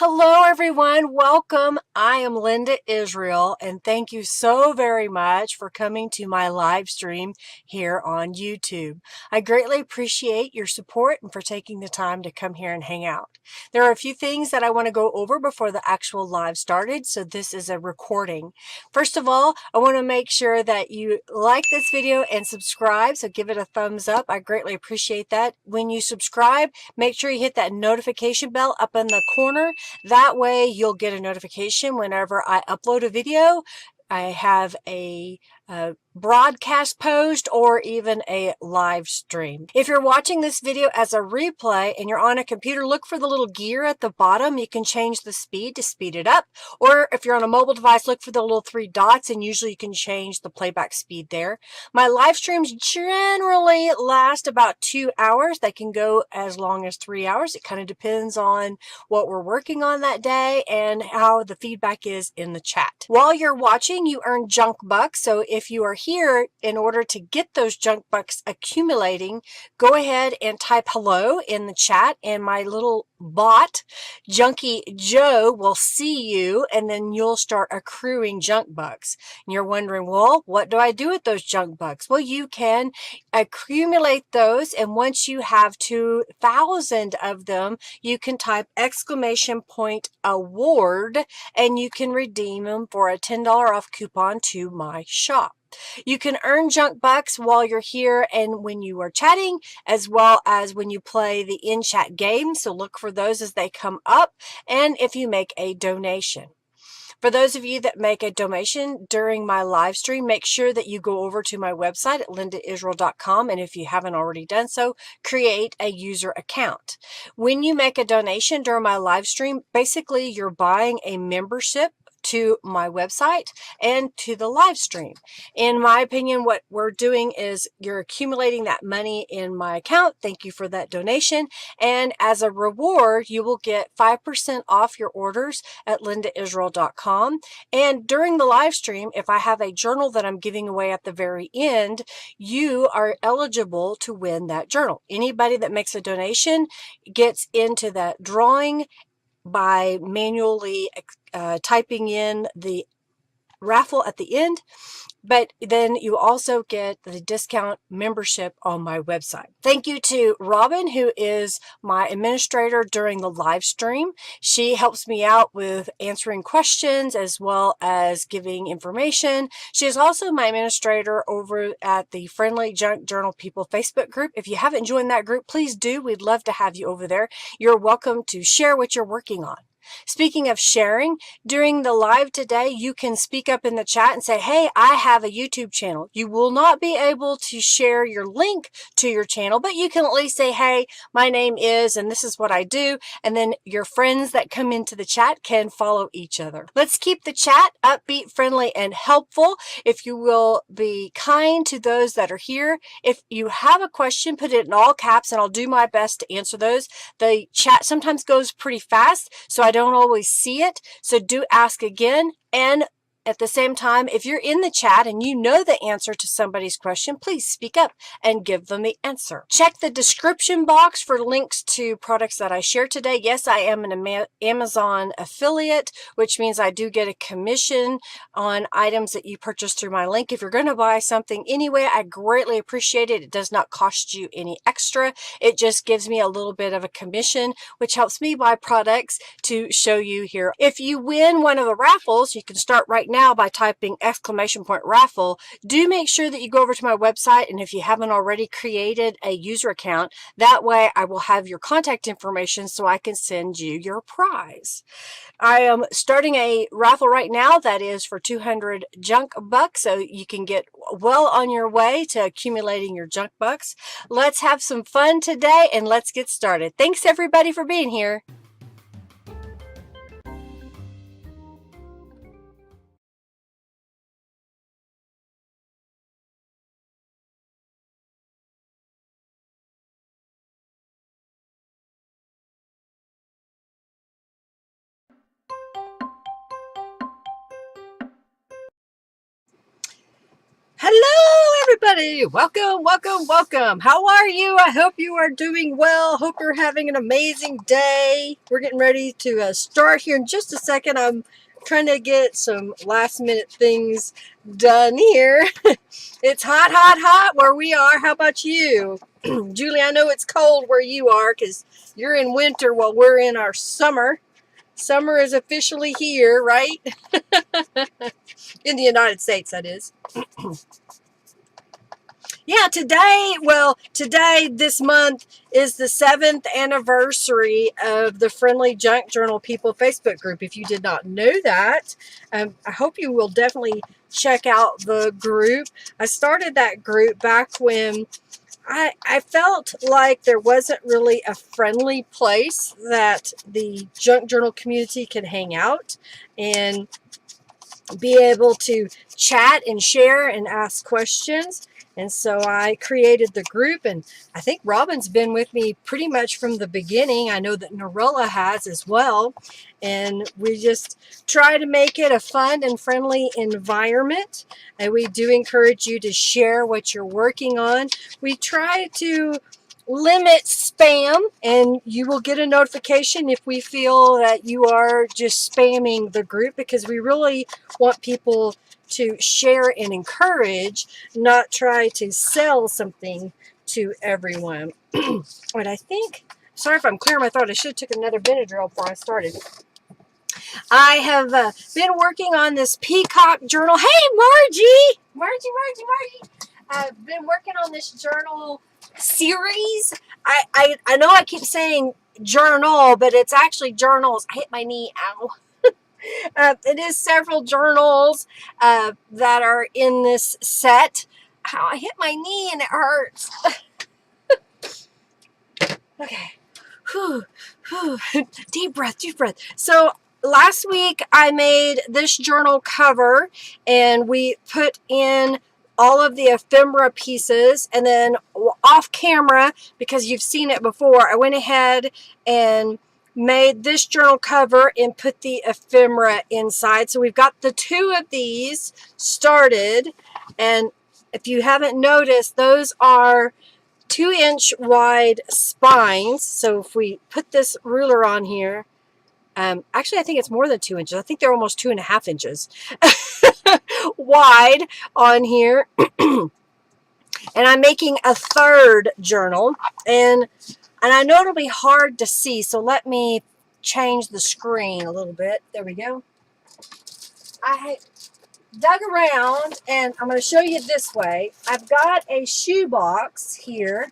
Hello, everyone. Welcome. I am Linda Israel, and thank you so very much for coming to my live stream here on YouTube. I greatly appreciate your support and for taking the time to come here and hang out. There are a few things that I want to go over before the actual live started, so this is a recording. First of all, I want to make sure that you like this video and subscribe, so give it a thumbs up. I greatly appreciate that. When you subscribe, make sure you hit that notification bell up in the corner. That way you'll get a notification whenever I upload a video. I have a broadcast post or even a live stream. If you're watching this video as a replay and you're on a computer, look for the little gear at the bottom. You can change the speed to speed it up. Or if you're on a mobile device, look for the little three dots and usually you can change the playback speed there. My live streams generally last about 2 hours. They can go as long as 3 hours. It kind of depends on what we're working on that day and how the feedback is in the chat. While you're watching, you earn junk bucks. So if you are here, in order to get those junk bucks accumulating, go ahead and type hello in the chat and my little bot, Junkie Joe, will see you and then you'll start accruing junk bucks. And you're wondering, well, what do I do with those junk bucks? Well, you can accumulate those, and once you have 2,000 of them, you can type !award and you can redeem them for a $10 off coupon to my shop. You can earn junk bucks while you're here and when you are chatting, as well as when you play the in-chat game. So look for those as they come up, and if you make a donation. For those of you that make a donation during my live stream, make sure that you go over to my website at lindaisrael.com, and if you haven't already done so, create a user account. When you make a donation during my live stream, basically you're buying a membership to my website and to the live stream. In my opinion, what we're doing is you're accumulating that money in my account. Thank you for that donation. And as a reward, you will get 5% off your orders at lindaisrael.com. And during the live stream, if I have a journal that I'm giving away at the very end, you are eligible to win that journal. Anybody that makes a donation gets into that drawing by manually typing in the raffle at the end, but then you also get the discount membership on my website. Thank you to Robin, who is my administrator during the live stream. She helps me out with answering questions as well as giving information. She is also my administrator over at the Friendly Junk Journal People Facebook group. If you haven't joined that group, please do. We'd love to have you over there. You're welcome to share what you're working on. Speaking of sharing, during the live today, you can speak up in the chat and say, hey, I have a YouTube channel. You will not be able to share your link to your channel, but you can at least say, hey, my name is, and this is what I do. And then your friends that come into the chat can follow each other. Let's keep the chat upbeat, friendly, and helpful. If you will be kind to those that are here. If you have a question, put it in all caps and I'll do my best to answer those. The chat sometimes goes pretty fast, so I don't always see it, so do ask again. And at the same time, if you're in the chat and you know the answer to somebody's question, please speak up and give them the answer. Check the description box for links to products that I share today. Yes, I am an Amazon affiliate, which means I do get a commission on items that you purchase through my link. If you're going to buy something anyway, I greatly appreciate it. It does not cost you any extra. It just gives me a little bit of a commission, which helps me buy products to show you here. If you win one of the raffles, you can start right now by typing !raffle. Do make sure that you go over to my website, and if you haven't already created a user account, that way I will have your contact information so I can send you your prize. I am starting a raffle right now that is for 200 junk bucks, so you can get well on your way to accumulating your junk bucks. Let's have some fun today and let's get started. Thanks everybody for being here. Hello, everybody. Welcome, welcome, welcome. How are you? I hope you are doing well. Hope you're having an amazing day. We're getting ready to start here in just a second. I'm trying to get some last minute things done here. It's hot, hot, hot where we are. How about you? Julie, I know it's cold where you are because you're in winter while we're in our summer. Summer is officially here, right? In the United States, that is. Yeah, today, this month is the 7th anniversary of the Friendly Junk Journal People Facebook group. If you did not know that, I hope you will definitely check out the group. I started that group back when I felt like there wasn't really a friendly place that the junk journal community can hang out and be able to chat and share and ask questions. And so I created the group, and I think Robin's been with me pretty much from the beginning. I know that Norella has as well. And we just try to make it a fun and friendly environment. And we do encourage you to share what you're working on. We try to limit spam, and you will get a notification if we feel that you are just spamming the group, because we really want people to share and encourage, not try to sell something to everyone. But I think, sorry if I'm clearing my throat, I should have took another Benadryl before I started. I have been working on this Peacock Journal. Hey, Margie. I've been working on this journal series. I know I keep saying journal, but it's actually journals. I hit my knee. Ow. It is several journals that are in this set. Ow, I hit my knee and it hurts. Okay. Whew. Deep breath. So last week I made this journal cover, and we put in all of the ephemera pieces, and then off camera, because you've seen it before, I went ahead and made this journal cover and put the ephemera inside. So we've got the two of these started, and if you haven't noticed, those are 2-inch wide spines. So if we put this ruler on here, actually I think it's more than 2 inches. I think they're almost 2.5 inches wide on here. And I'm making a third journal, and I know it'll be hard to see, so let me change the screen a little bit. There we go. I dug around, and I'm going to show you this way. I've got a shoebox here,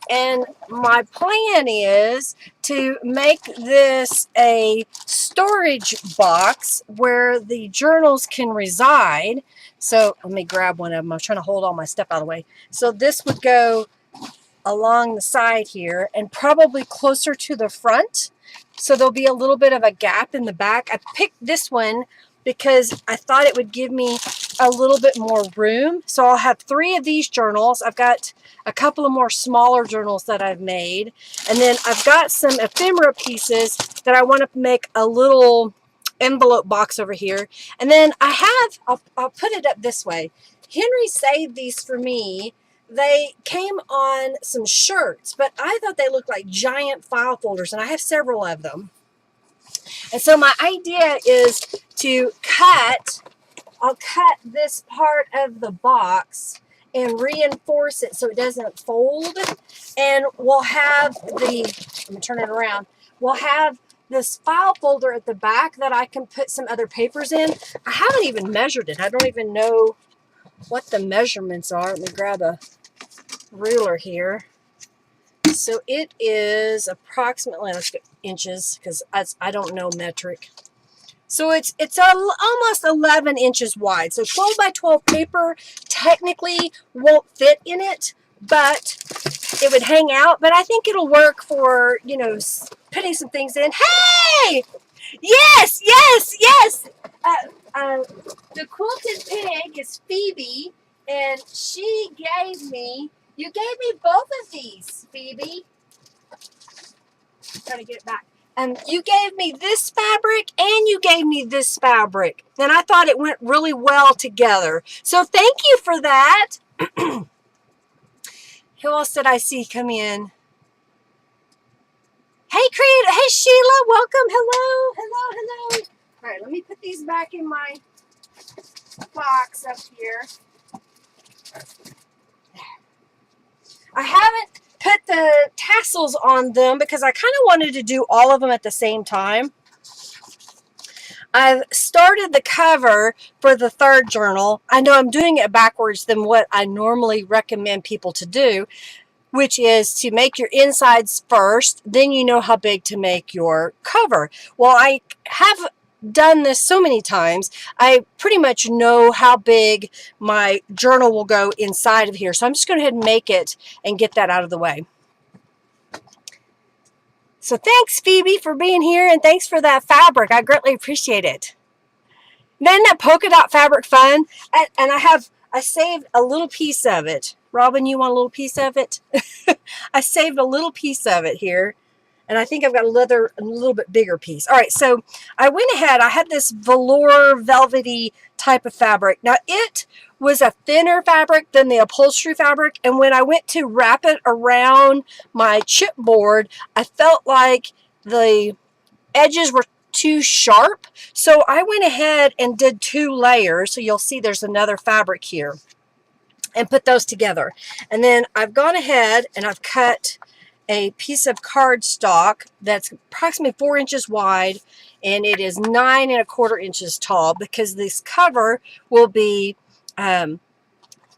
and my plan is to make this a storage box where the journals can reside. So let me grab one of them. I'm trying to hold all my stuff out of the way. So this would go along the side here and probably closer to the front. So there'll be a little bit of a gap in the back. I picked this one because I thought it would give me a little bit more room. So I'll have 3 of these journals. I've got a couple of more smaller journals that I've made. And then I've got some ephemera pieces that I want to make a little envelope box over here. And then I have, I'll put it up this way. Henry saved these for me. They came on some shirts, but I thought they looked like giant file folders, and I have several of them. And so my idea is to I'll cut this part of the box and reinforce it so it doesn't fold. And we'll have let me turn it around. We'll have this file folder at the back that I can put some other papers in. I haven't even measured it. I don't even know what the measurements are. Let me grab a ruler here. So it is approximately, let's go inches, because I don't know metric. So it's almost 11 inches wide. So 12 by 12 paper technically won't fit in it, but it would hang out. But I think it'll work for, you know, putting some things in. Hey! Yes! The quilted pig is Phoebe, and she gave me, you gave me both of these, Phoebe. Trying to get it back. You gave me this fabric and you gave me this fabric. And I thought it went really well together. So thank you for that. Who else did I see come in? Hey, Creator. Hey, Sheila. Welcome. Hello. Hello. Hello. All right, let me put these back in my box up here. I haven't put the tassels on them because I kind of wanted to do all of them at the same time. I've started the cover for the third journal. I know I'm doing it backwards than what I normally recommend people to do, which is to make your insides first, then you know how big to make your cover. Well, I have done this so many times, I pretty much know how big my journal will go inside of here. So I'm just going to go ahead and make it and get that out of the way. So thanks, Phoebe, for being here, and thanks for that fabric. I greatly appreciate it. Isn't that polka dot fabric fun? And I saved a little piece of it. Robin, you want a little piece of it? I saved a little piece of it here. And I think I've got a little bit bigger piece. All right, so I went ahead. I had this velour velvety type of fabric. Now, it was a thinner fabric than the upholstery fabric. And when I went to wrap it around my chipboard, I felt like the edges were too sharp. So I went ahead and did 2 layers. So you'll see there's another fabric here. And put those together. And then I've gone ahead and I've cut a piece of cardstock that's approximately 4 inches wide, and it is 9 1/4 inches tall, because this cover will be 9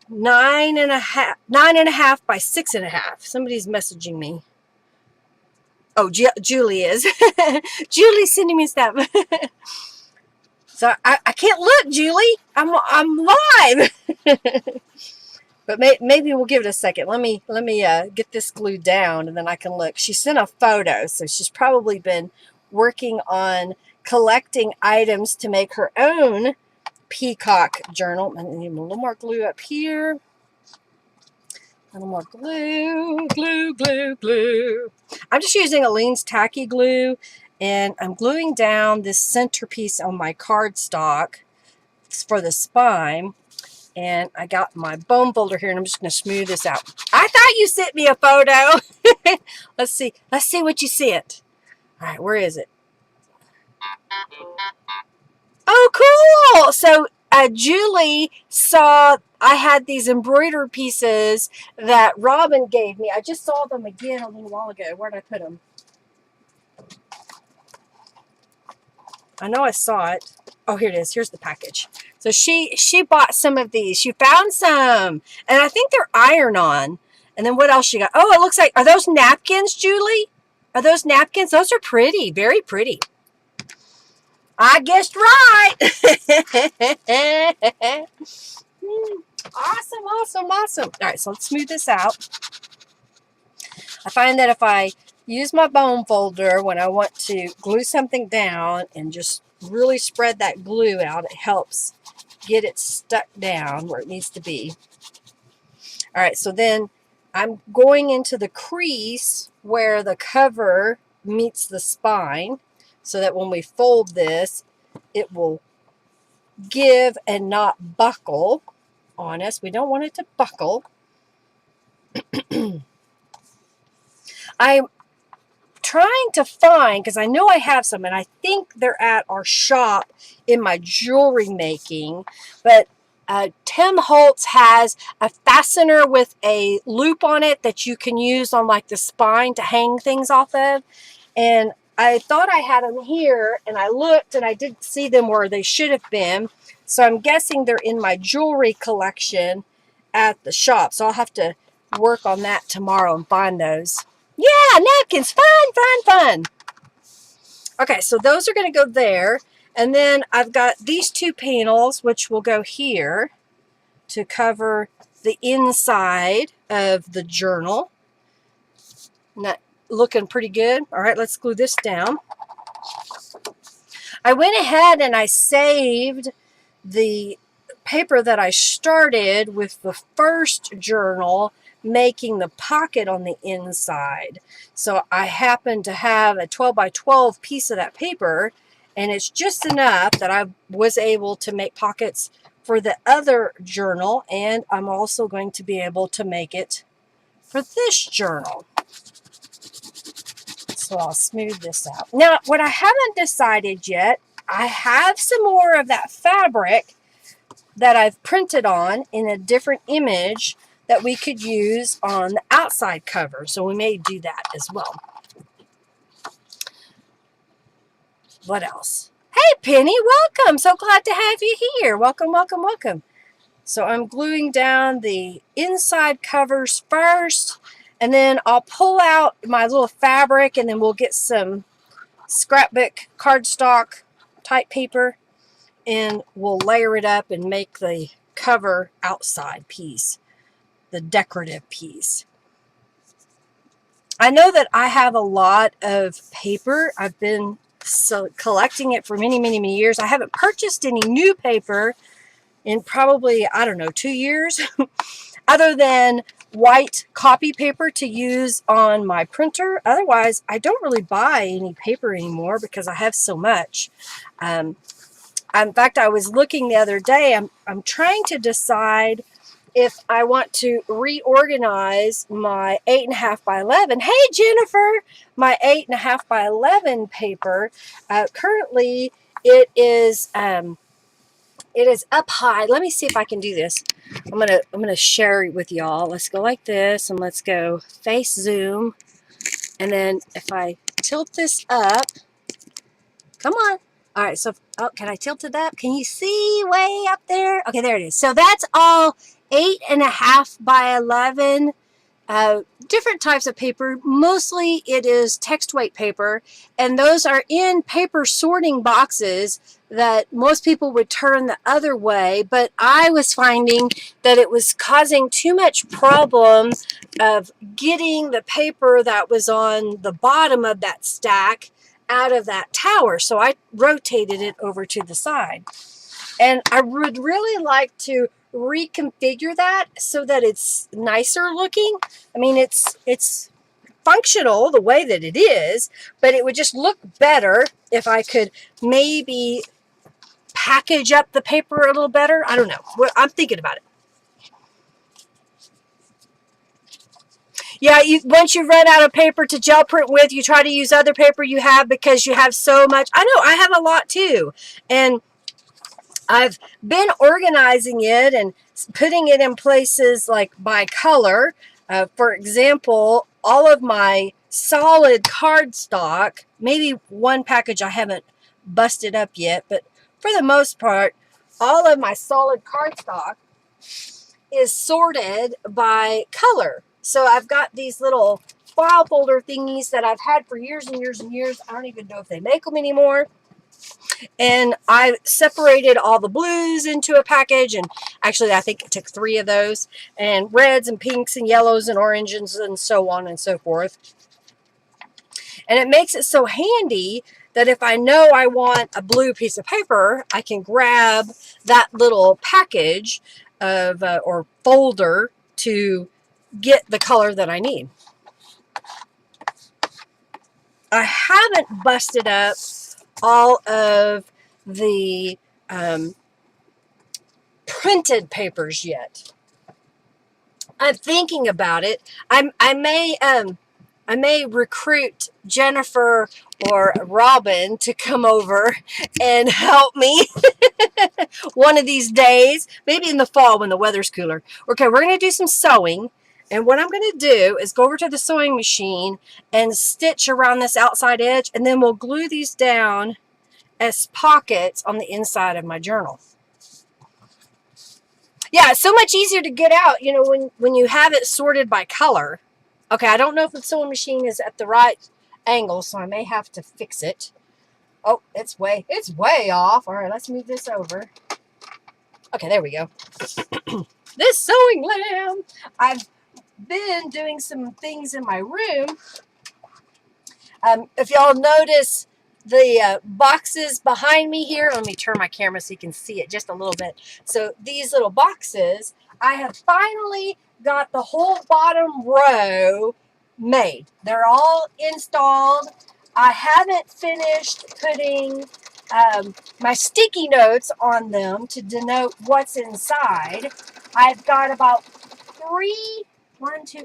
1/2 by 6 1/2. Somebody's messaging me. Oh, Julie is. Julie's sending me stuff. So I can't look, Julie. I'm live. But maybe we'll give it a second. Let me get this glued down, and then I can look. She sent a photo, so she's probably been working on collecting items to make her own Peacock Journal. I need a little more glue up here. A little more glue, glue, glue, glue. I'm just using Aleene's tacky glue, and I'm gluing down this centerpiece on my cardstock for the spine. And I got my bone folder here, and I'm just going to smooth this out. I thought you sent me a photo. Let's see. Let's see what you sent. All right, where is it? Oh, cool. So Julie saw I had these embroidered pieces that Robin gave me. I just saw them again a little while ago. Where did I put them? I know I saw it. Oh, here it is. Here's the package. So she bought some of these. She found some. And I think they're iron-on. And then what else she got? Oh, it looks like, are those napkins, Julie? Are those napkins? Those are pretty. Very pretty. I guessed right. Awesome, awesome, awesome. All right, so let's smooth this out. I find that if I use my bone folder when I want to glue something down and just really spread that glue out, it helps get it stuck down where it needs to be. All right, so then I'm going into the crease where the cover meets the spine, so that when we fold this, it will give and not buckle on us. We don't want it to buckle. I'm trying to find, because I know I have some, and I think they're at our shop in my jewelry making, but Tim Holtz has a fastener with a loop on it that you can use on like the spine to hang things off of. And I thought I had them here, and I looked and I didn't see them where they should have been. So I'm guessing they're in my jewelry collection at the shop. So I'll have to work on that tomorrow and find those. Yeah, napkins, fun, fun, fun. Okay, so those are going to go there. And then I've got these 2 panels, which will go here to cover the inside of the journal. Not looking pretty good. All right, let's glue this down. I went ahead and I saved the paper that I started with the first journal, making the pocket on the inside. So I happen to have a 12 by 12 piece of that paper, and it's just enough that I was able to make pockets for the other journal, and I'm also going to be able to make it for this journal. So I'll smooth this out. Now, what I haven't decided yet, I have some more of that fabric that I've printed on in a different image that we could use on the outside cover. So we may do that as well. What else? Hey, Penny, welcome. So glad to have you here. Welcome, welcome, welcome. So I'm gluing down the inside covers first, and then I'll pull out my little fabric, and then we'll get some scrapbook cardstock type paper, and we'll layer it up and make the cover outside piece, the decorative piece. I know that I have a lot of paper. I've been collecting it for many, many, many years. I haven't purchased any new paper in probably, I don't know, 2 years, other than white copy paper to use on my printer. Otherwise, I don't really buy any paper anymore because I have so much. In fact, I was looking the other day, I'm trying to decide if I want to reorganize my 8.5 by 11. Hey, Jennifer, my 8.5 by 11 paper. Currently, it is up high. Let me see if I can do this. I'm gonna share it with y'all. Let's go like this, and let's go face zoom. And then if I tilt this up, come on. All right, so, oh, can I tilt it up? Can you see way up there? Okay, there it is. So that's all 8.5 by 11. Different types of paper. Mostly it is text weight paper, and those are in paper sorting boxes that most people would turn the other way, but I was finding that it was causing too much problem of getting the paper that was on the bottom of that stack out of that tower. So I rotated it over to the side, and I would really like to reconfigure that so that it's nicer looking. I mean, it's functional the way that it is, but it would just look better if I could maybe package up the paper a little better. I don't know. I'm thinking about it. Yeah, once you run out of paper to gel print with, you try to use other paper you have because you have so much. I know, I have a lot too. And I've been organizing it and putting it in places like by color. For example, all of my solid cardstock, maybe one package I haven't busted up yet, but for the most part, all of my solid cardstock is sorted by color. So I've got these little file folder thingies that I've had for years and years and years. I don't even know if they make them anymore. And I separated all the blues into a package, and actually I think it took 3 of those, and reds and pinks and yellows and oranges and so on and so forth. And it makes it so handy that if I know I want a blue piece of paper, I can grab that little package of or folder to get the color that I need. I haven't busted up all of the printed papers yet. I'm thinking about it. I may recruit Jennifer or Robin to come over and help me one of these days, maybe in the fall when the weather's cooler. Okay, we're going to do some sewing, and what I'm going to do is go over to the sewing machine and stitch around this outside edge, and then we'll glue these down as pockets on the inside of my journal. Yeah, it's so much easier to get out, you know, when you have it sorted by color. Okay, I don't know if the sewing machine is at the right angle, so I may have to fix it. Oh, it's way off. All right, let's move this over. Okay, there we go. This sewing lamp. I've been doing some things in my room. If y'all notice the boxes behind me here. Let me turn my camera so you can see it just a little bit. So these little boxes, I have finally got the whole bottom row made. They're all installed. I haven't finished putting my sticky notes on them to denote what's inside. I've got about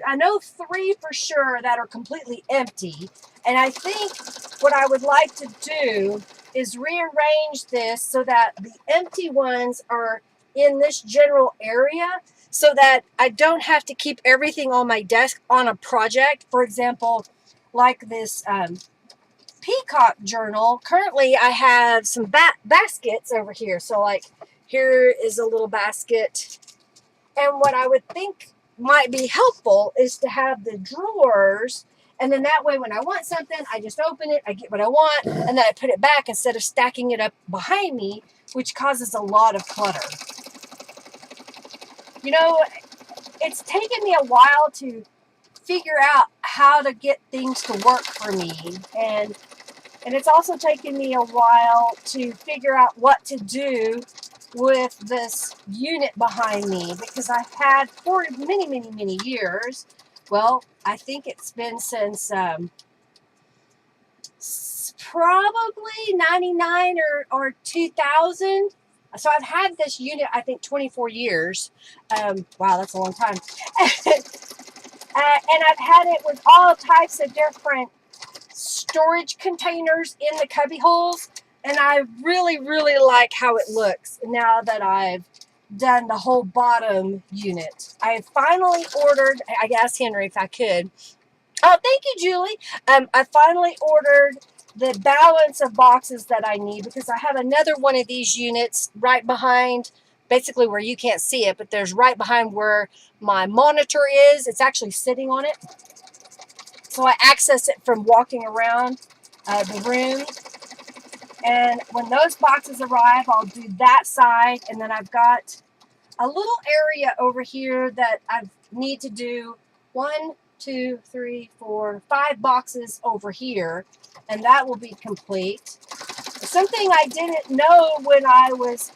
I know three for sure that are completely empty. And I think what I would like to do is rearrange this so that the empty ones are in this general area so that I don't have to keep everything on my desk on a project. For example, like this Peacock Journal. Currently, I have some baskets over here. So like here is a little basket. And what I would think might be helpful is to have the drawers, and then that way when I want something, I just open it, I get what I want, and then I put it back instead of stacking it up behind me, which causes a lot of clutter. You know, it's taken me a while to figure out how to get things to work for me, and it's also taken me a while to figure out what to do with this unit behind me, because I've had for many years, well, I think it's been since probably 99 or 2000. So I've had this unit, I think, 24 years. Wow, that's a long time. And I've had it with all types of different storage containers in the cubby holes. And I really like how it looks now that I've done the whole bottom unit. I finally ordered, I asked Henry if I could. Oh, thank you, Julie. I finally ordered the balance of boxes that I need, because I have another one of these units right behind, basically where you can't see it, but there's right behind where my monitor is. It's actually sitting on it. So I access it from walking around the room. And when those boxes arrive, I'll do that side. And then I've got a little area over here that I need to do 1, 2, 3, 4, 5 boxes over here. And that will be complete. Something I didn't know when I was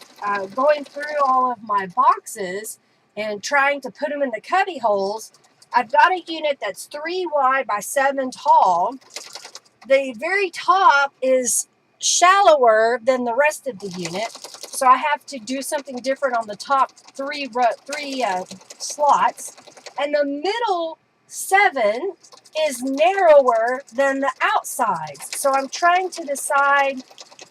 going through all of my boxes and trying to put them in the cubby holes, I've got a unit that's 3 wide by 7 tall. The very top is shallower than the rest of the unit, so I have to do something different on the top three slots, and the middle 7 is narrower than the outsides. So I'm trying to decide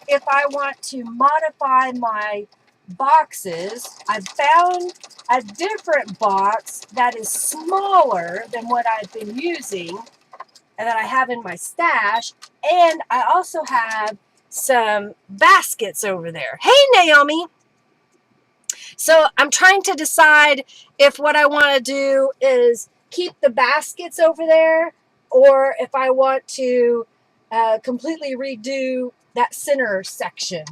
if I want to modify my boxes. I've found a different box that is smaller than what I've been using and that I have in my stash, and I also have some baskets over there. Hey, Naomi. So I'm trying to decide if what I want to do is keep the baskets over there, or if I want to completely redo that center section.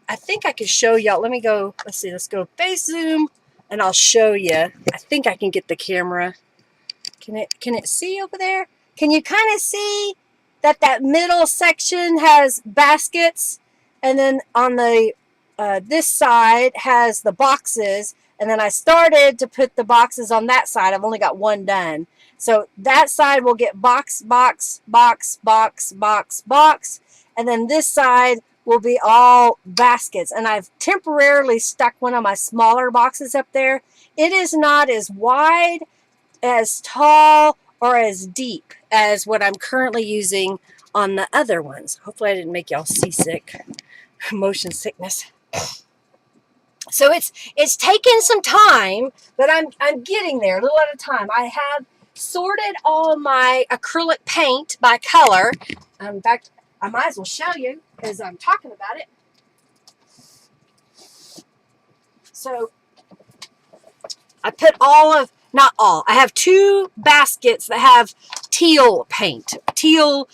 I think I could show y'all. Let me go. Let's see. Let's go face zoom, and I'll show you. I think I can get the camera. Can it see over there? Can you kind of see that middle section has baskets, and then on the this side has the boxes, and then I started to put the boxes on that side. I've only got one done. So that side will get box, box, box, box, box, box, and then this side will be all baskets. And I've temporarily stuck one of my smaller boxes up there. It is not as wide, as tall, or as deep as what I'm currently using on the other ones. Hopefully I didn't make y'all seasick. Motion sickness. So it's taken some time, but I'm getting there a little at a time. I have sorted all my acrylic paint by color. In fact, I might as well show you as I'm talking about it. So I put not all. I have 2 baskets that have teal paint, teal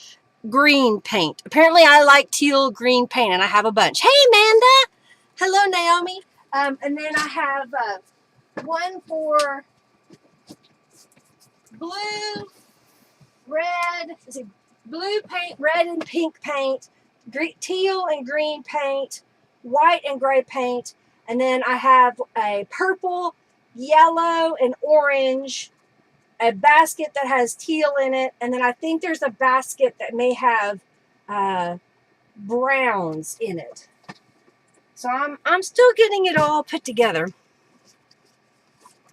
green paint. Apparently I like teal green paint, and I have a bunch. Hey, Amanda. Hello, Naomi. And then I have one for blue, red, blue paint, red and pink paint, teal and green paint, white and gray paint, and then I have a purple, yellow, and orange, a basket that has teal in it, and then I think there's a basket that may have browns in it. So I'm still getting it all put together.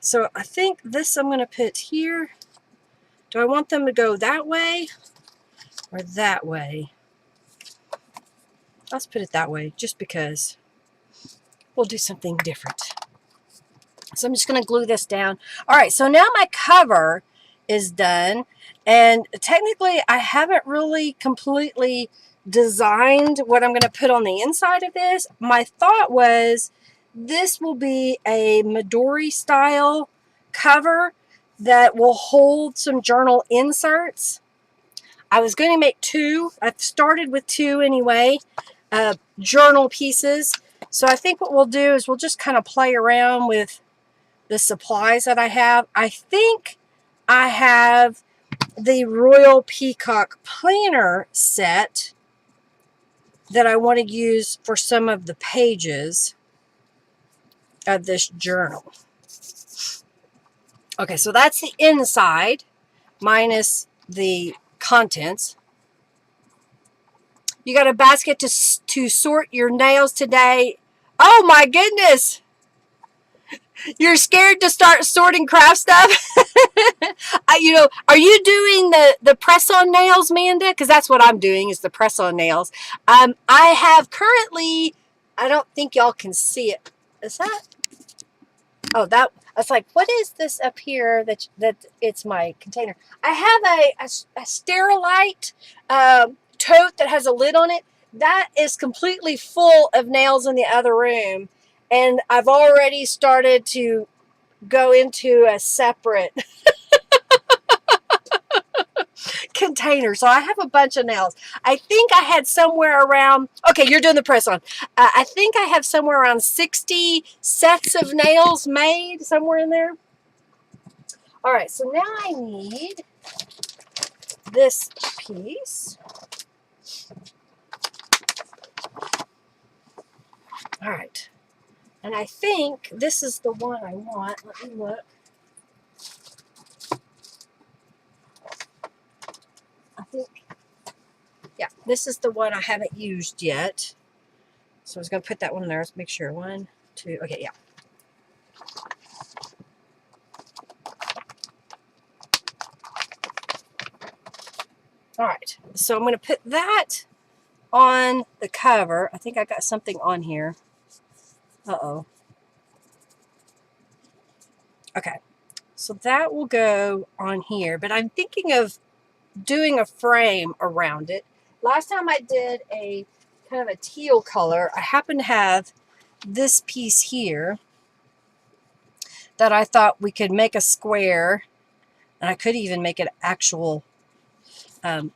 So I think this I'm going to put here. Do I want them to go that way or that way? Let's put it that way just because we'll do something different. So I'm just going to glue this down. All right, so now my cover is done. And technically, I haven't really completely designed what I'm going to put on the inside of this. My thought was this will be a Midori style cover that will hold some journal inserts. I was going to make two. I've started with two anyway, journal pieces. So I think what we'll do is we'll just kind of play around with the supplies that I have. I think I have the Royal Peacock planner set that I want to use for some of the pages of this journal. Okay, so that's the inside minus the contents. You got a basket to sort your nails today. Oh my goodness! You're scared to start sorting craft stuff? You know, are you doing the press-on nails, Manda? Because that's what I'm doing, is the press-on nails. I have currently, I don't think y'all can see it. Is that? Oh, that, I was like, what is this up here that it's my container? I have a Sterilite tote that has a lid on it. That is completely full of nails in the other room. And I've already started to go into a separate container. So I have a bunch of nails. I think I had somewhere around, okay, you're doing the press on. I think I have somewhere around 60 sets of nails made, somewhere in there. All right, so now I need this piece. All right. And I think this is the one I want. Let me look. I think, yeah, this is the one I haven't used yet. So I was going to put that one there. Let's make sure. 1, 2, okay, yeah. All right, so I'm going to put that on the cover. I think I got something on here. Uh-oh. Okay, so that will go on here, but I'm thinking of doing a frame around it. Last time I did a kind of a teal color, I happen to have this piece here that I thought we could make a square, and I could even make it actual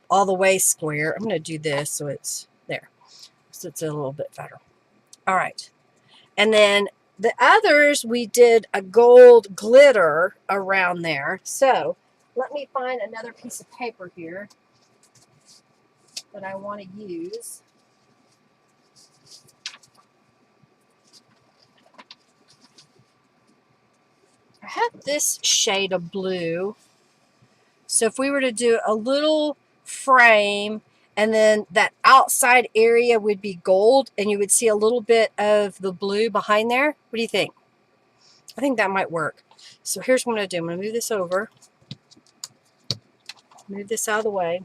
all the way square. I'm going to do this so it's there, so it's a little bit better. All right, and then the others, we did a gold glitter around there. So let me find another piece of paper here that I want to use. I have this shade of blue. So if we were to do a little frame, and then that outside area would be gold, and you would see a little bit of the blue behind there. What do you think? I think that might work. So here's what I'm going to do. I'm going to move this over. Move this out of the way.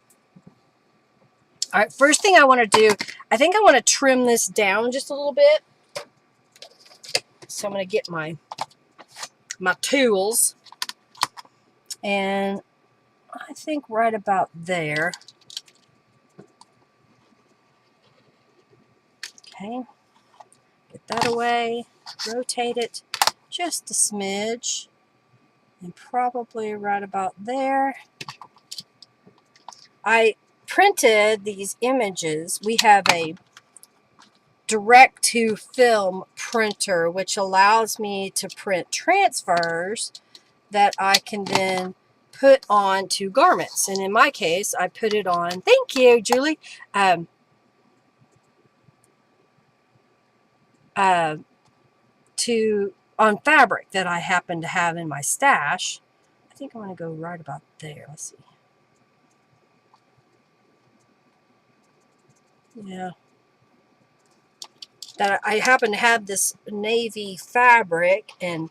All right, first thing I want to do, I think I want to trim this down just a little bit. So I'm going to get my tools. And I think right about there. Okay, get that away, rotate it just a smidge, and probably right about there. I printed these images. We have a direct-to-film printer, which allows me to print transfers that I can then put onto garments. And in my case, I put it on, thank you, Julie, on fabric that I happen to have in my stash. I think I'm going to go right about there. Let's see. Yeah. That I happen to have this navy fabric, and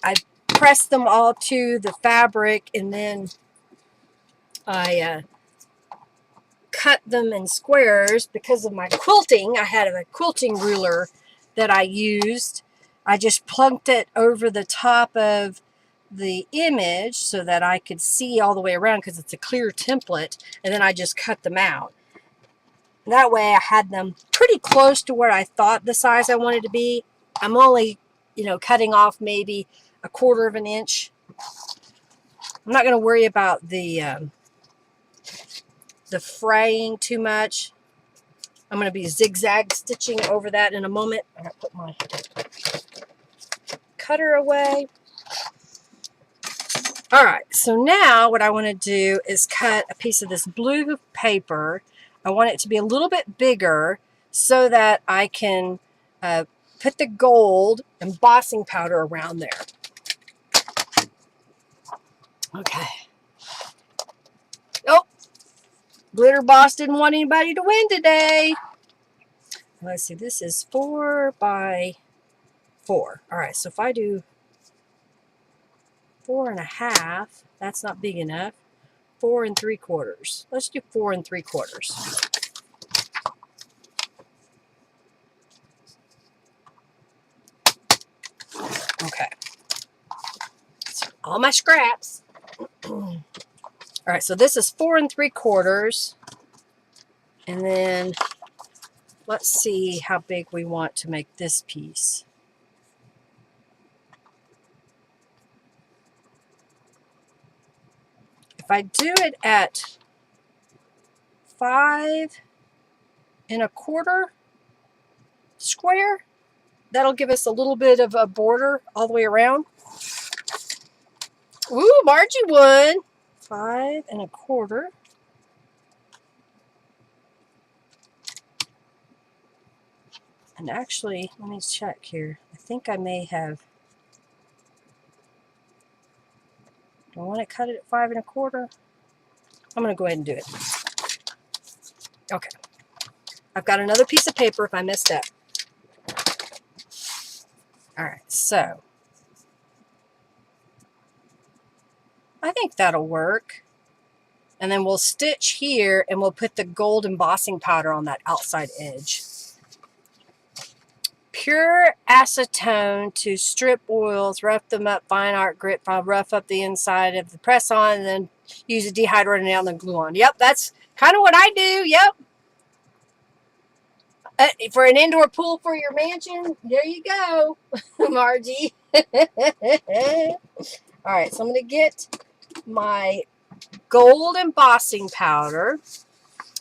I pressed them all to the fabric, and then I cut them in squares because of my quilting. I had a quilting ruler that I used. I just plunked it over the top of the image so that I could see all the way around because it's a clear template, and then I just cut them out. That way I had them pretty close to where I thought the size I wanted to be. I'm only, cutting off maybe 1/4 of an inch. I'm not going to worry about the fraying too much. I'm going to be zigzag stitching over that in a moment. I'm going to put my cutter away. All right, so now what I want to do is cut a piece of this blue paper. I want it to be a little bit bigger so that I can put the gold embossing powder around there. Okay. Oh, Glitter Boss didn't want anybody to win today. Let's see, this is 4 by 4. All right, so if I do 4.5, that's not big enough. 4 3/4. Let's do 4 3/4. Okay. So all my scraps. All right, so this is 4 3/4. And then let's see how big we want to make this piece. If I do it at 5 1/4 square, that'll give us a little bit of a border all the way around. Ooh, Margie won. 5 1/4. And actually, let me check here. I think I may have. Do I want to cut it at 5 1/4? I'm going to go ahead and do it. Okay. I've got another piece of paper if I messed up. All right, so I think that'll work. And then we'll stitch here and we'll put the gold embossing powder on that outside edge. Pure acetone to strip oils, rough them up, fine art grit file, rough up the inside of the press on, and then use a dehydrator now and then glue on. Yep, that's kind of what I do. Yep. For an indoor pool for your mansion, there you go, Margie. All right, so I'm going to get my gold embossing powder.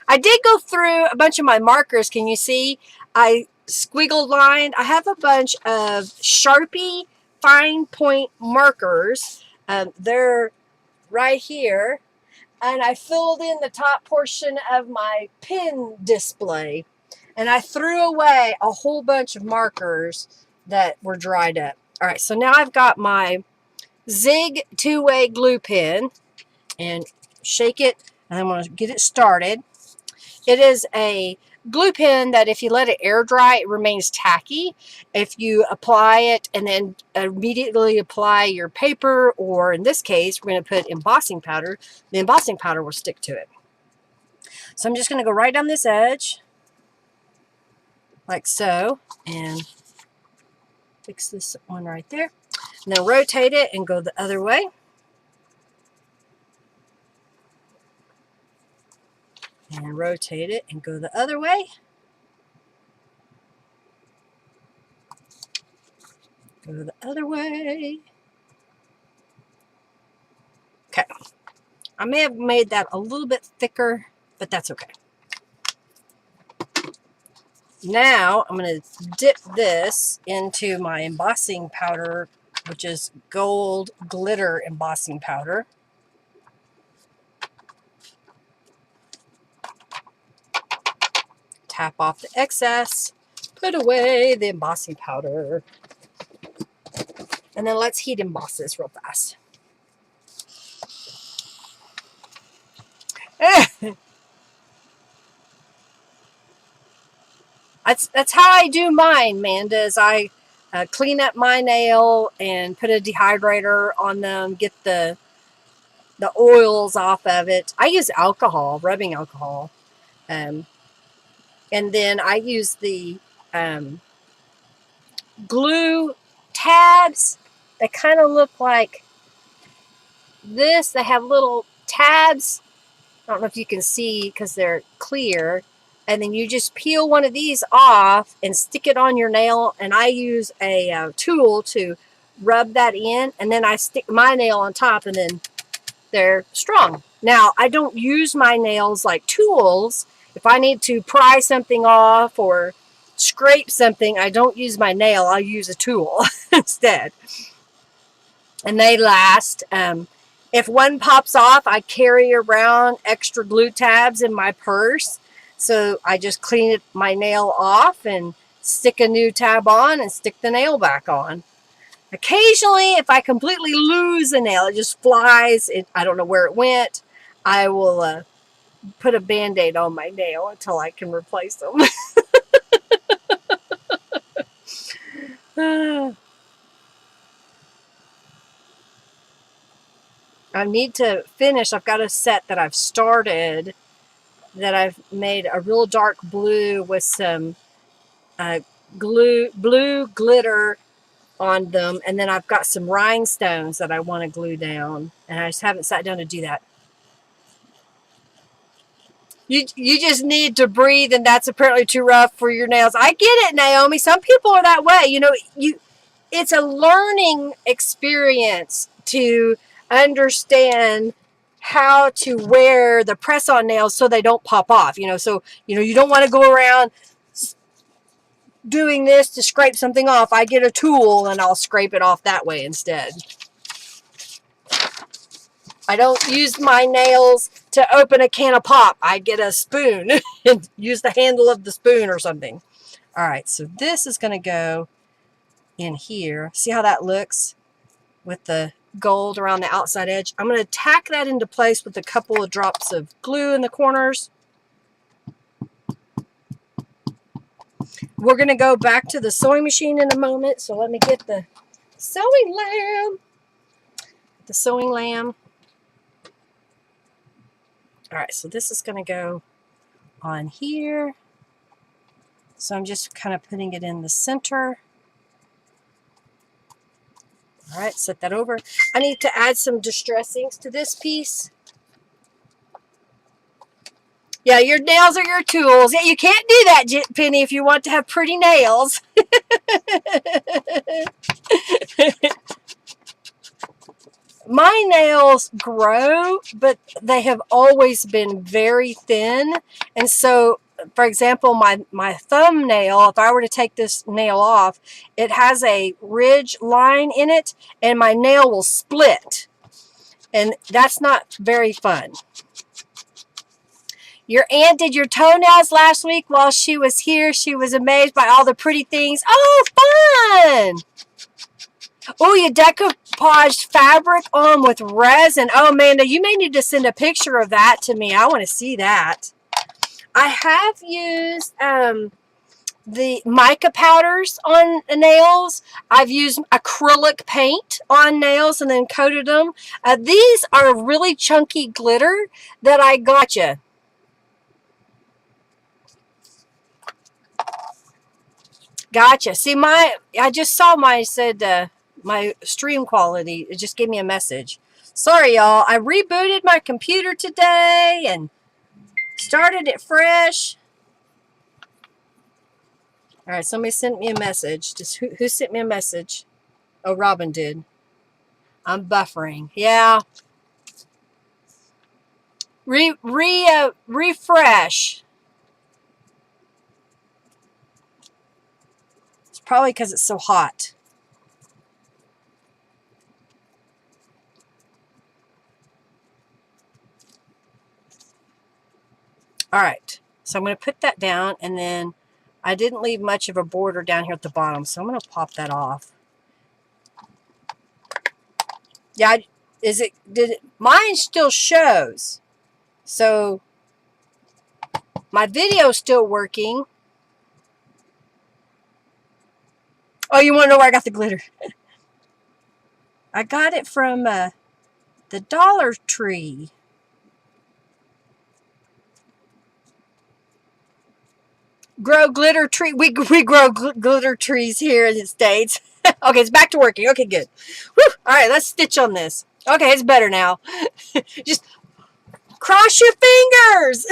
I did go through a bunch of my markers. Can you see? I squiggle lined. I have a bunch of Sharpie fine point markers. They're right here. And I filled in the top portion of my pin display. And I threw away a whole bunch of markers that were dried up. All right, so now I've got my Zig 2-way glue pen, and shake it, and I'm going to get it started. It is a glue pen that if you let it air dry, it remains tacky. If you apply it and then immediately apply your paper, or in this case, we're going to put embossing powder, the embossing powder will stick to it. So I'm just going to go right down this edge, like so, and fix this one right there. And then rotate it and go the other way. And rotate it and go the other way. Go the other way. Okay. I may have made that a little bit thicker, but that's okay. Now I'm going to dip this into my embossing powder, which is gold glitter embossing powder. Tap off the excess, Put away the embossing powder. And then let's heat emboss this real fast. That's how I do mine, Amanda, is I clean up my nail and put a dehydrator on them, get the oils off of it. I use alcohol, rubbing alcohol. And then I use the glue tabs. They kind of look like this. They have little tabs. I don't know if you can see because they're clear. And then you just peel one of these off and stick it on your nail. And I use a tool to rub that in. And then I stick my nail on top, and then they're strong. Now, I don't use my nails like tools. If I need to pry something off or scrape something, I don't use my nail. I'll use a tool instead. And they last. If one pops off, I carry around extra glue tabs in my purse. So I just clean my nail off and stick a new tab on and stick the nail back on. Occasionally, if I completely lose a nail, it just flies, I don't know where it went, I will put a Band-Aid on my nail until I can replace them. I need to finish. I've got a set that I've started that I've made a real dark blue with some blue glitter on them, and then I've got some rhinestones that I want to glue down, and I just haven't sat down to do that. You just need to breathe, and that's apparently too rough for your nails. I get it, Naomi. Some people are that way. You know, it's a learning experience to understand how to wear the press-on nails so they don't pop off. You know, so you don't want to go around doing this to scrape something off. I get a tool and I'll scrape it off that way instead. I don't use my nails to open a can of pop. I get a spoon and use the handle of the spoon or something. All right, so this is going to go in here. See how that looks with the gold around the outside edge? I'm going to tack that into place with a couple of drops of glue in the corners. We're going to go back to the sewing machine in a moment, so let me get the sewing lamb. The sewing lamb. All right, so this is going to go on here. So I'm just kind of putting it in the center. All right, set that over. I need to add some distressings to this piece. Yeah, your nails are your tools. Yeah, you can't do that, Penny, if you want to have pretty nails. My nails grow, but they have always been very thin. And so, for example, my thumbnail, if I were to take this nail off, it has a ridge line in it, and my nail will split. And that's not very fun. Your aunt did your toenails last week while she was here. She was amazed by all the pretty things. Oh, fun! Oh, you decoupaged fabric on with resin. Oh, Amanda, you may need to send a picture of that to me. I want to see that. I have used the mica powders on nails. I've used acrylic paint on nails and then coated them. These are really chunky glitter that I got you. Gotcha. See, I just saw my said my stream quality. It just gave me a message. Sorry, y'all. I rebooted my computer today and started it fresh. All right, somebody sent me a message. Just who sent me a message? Oh, Robin did. I'm buffering. Yeah. Refresh. It's probably because it's so hot. All right, so I'm going to put that down, and then I didn't leave much of a border down here at the bottom, so I'm going to pop that off. Yeah, mine still shows. So my video's still working. Oh, you want to know where I got the glitter? I got it from the Dollar Tree. Grow glitter tree. We grow glitter trees here in the States. Okay, it's back to working. Okay, good. Whew. All right, let's stitch on this. Okay, it's better now. Just cross your fingers.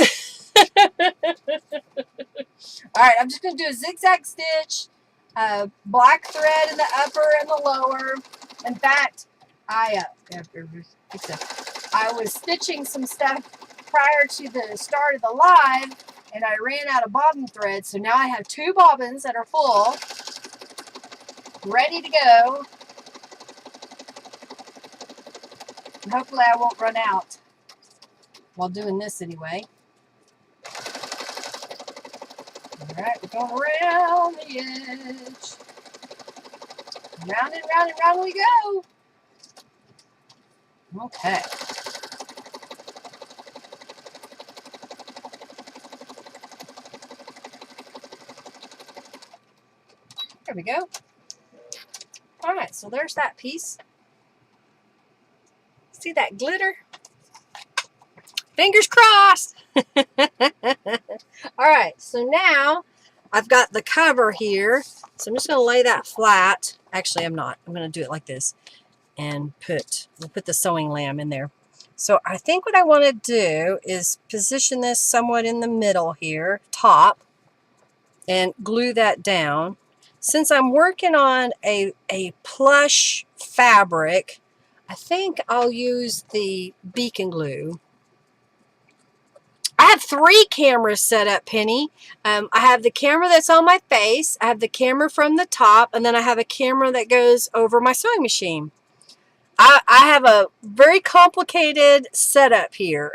All right, I'm just going to do a zigzag stitch, black thread in the upper and the lower. In fact, I was stitching some stuff prior to the start of the live, and I ran out of bobbin thread, so now I have 2 bobbins that are full, ready to go. And hopefully I won't run out while doing this anyway. Alright, we're going around the edge. Round and round and round we go. Okay. There we go. Alright, so there's that piece. See that glitter? Fingers crossed! Alright, so now I've got the cover here. So I'm just going to lay that flat. Actually, I'm not. I'm going to do it like this. And we'll put the sewing lamb in there. So I think what I want to do is position this somewhat in the middle here, top, and glue that down. Since I'm working on a plush fabric, I think I'll use the beacon glue. I have 3 cameras set up, Penny. I have the camera that's on my face, I have the camera from the top, and then I have a camera that goes over my sewing machine. I have a very complicated setup here.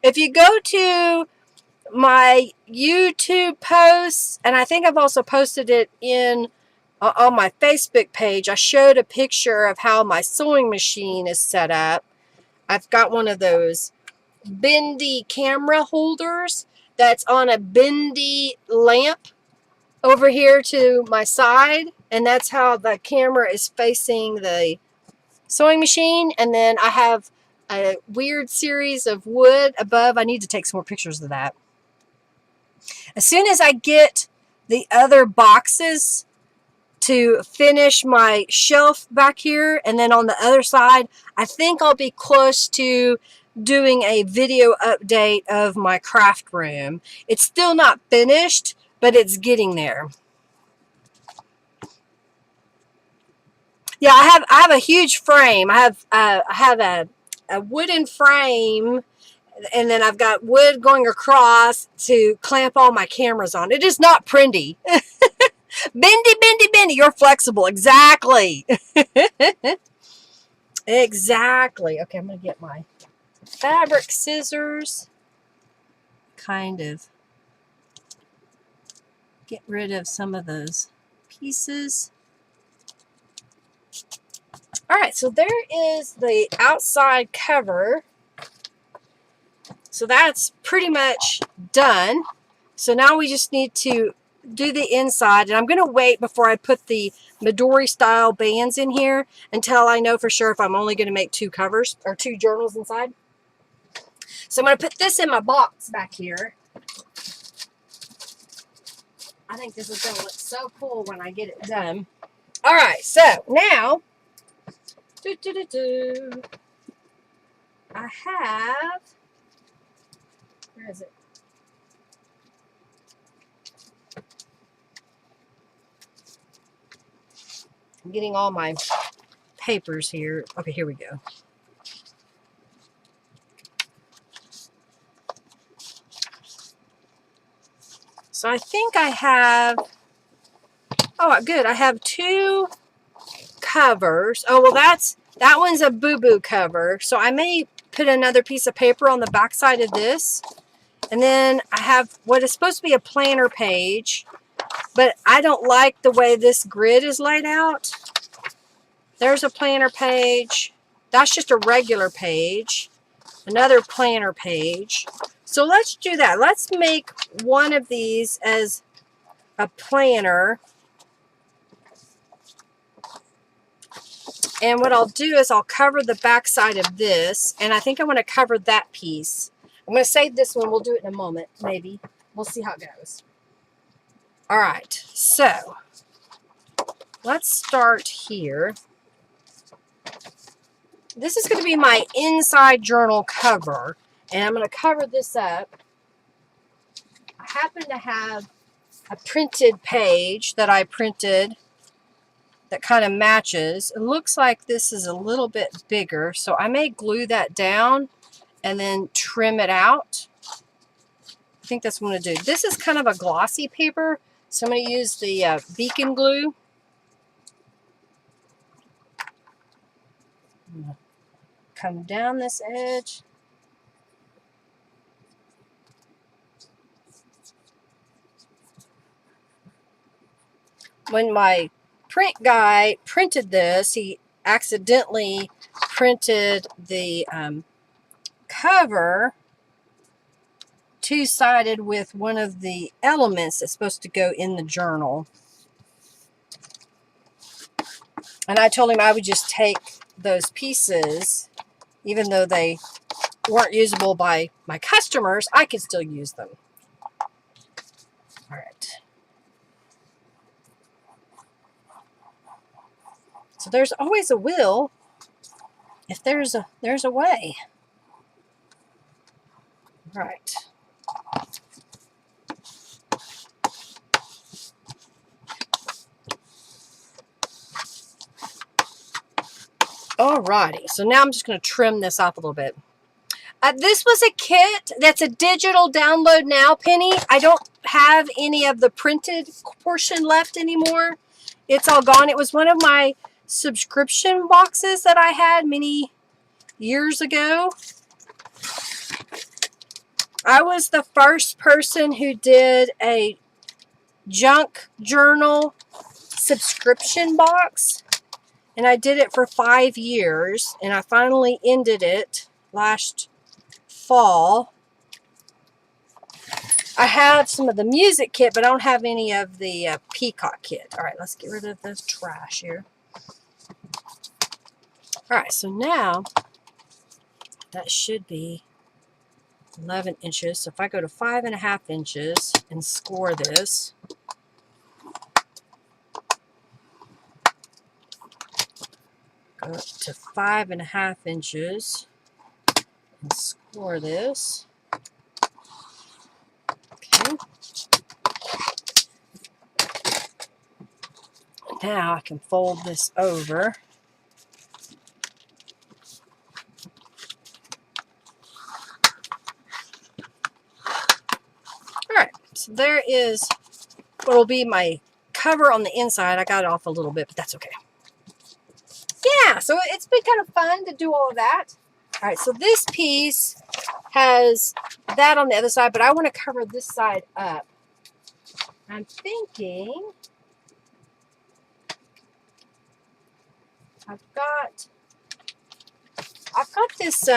If you go to my YouTube posts, and I think I've also posted it on my Facebook page, I showed a picture of how my sewing machine is set up. I've got one of those bendy camera holders that's on a bendy lamp over here to my side, and that's how the camera is facing the sewing machine. And then I have a weird series of wood above. I need to take some more pictures of that. As soon as I get the other boxes to finish my shelf back here, and then on the other side, I think I'll be close to doing a video update of my craft room. It's still not finished, but it's getting there. Yeah, I have a huge frame. I have a wooden frame, and then I've got wood going across to clamp all my cameras on. It is not printy. Bendy, bendy, bendy. You're flexible. Exactly. Exactly. Okay, I'm going to get my fabric scissors. Kind of get rid of some of those pieces. All right, so there is the outside cover. So that's pretty much done. So now we just need to do the inside, and I'm going to wait before I put the Midori style bands in here until I know for sure if I'm only going to make 2 covers or 2 journals inside. So I'm going to put this in my box back here. I think this is going to look so cool when I get it done. All right, so now I have, where is it? I'm getting all my papers here. Okay, here we go. So I think I have, oh good, I have 2 covers. Oh, well that one's a boo-boo cover. So I may put another piece of paper on the back side of this And then I have what is supposed to be a planner page, but I don't like the way this grid is laid out. There's a planner page. That's just a regular page. Another planner page. So let's do that. Let's make one of these as a planner. And what I'll do is I'll cover the back side of this, and I think I want to cover that piece. I'm going to save this one. We'll do it in a moment, maybe. We'll see how it goes. All right, so let's start here. This is going to be my inside journal cover, and I'm going to cover this up. I happen to have a printed page that I printed that kind of matches. It looks like this is a little bit bigger, so I may glue that down and then trim it out. I think that's what I'm going to do. This is kind of a glossy paper, so I'm going to use the beacon glue. Come down this edge. When my print guy printed this, he accidentally printed the cover two-sided with one of the elements that's supposed to go in the journal. And I told him I would just take those pieces, even though they weren't usable by my customers, I could still use them. All right. So there's always a will if there's a way. All right. Alrighty, so now I'm just going to trim this off a little bit. This was a kit that's a digital download now, Penny. I don't have any of the printed portion left anymore. It's all gone. It was one of my subscription boxes that I had many years ago. I was the first person who did a junk journal subscription box. And I did it for 5 years, and I finally ended it last fall. I have some of the music kit, but I don't have any of the Peacock kit. All right, let's get rid of this trash here. All right, so now that should be 11 inches. So if I go to 5.5 inches and score this, go up to 5.5 inches and score this. Okay. Now I can fold this over. All right, so there is what will be my cover on the inside. I got it off a little bit, but that's okay. Yeah, so it's been kind of fun to do all of that. All right, so this piece has that on the other side, but I want to cover this side up. I'm thinking I've got this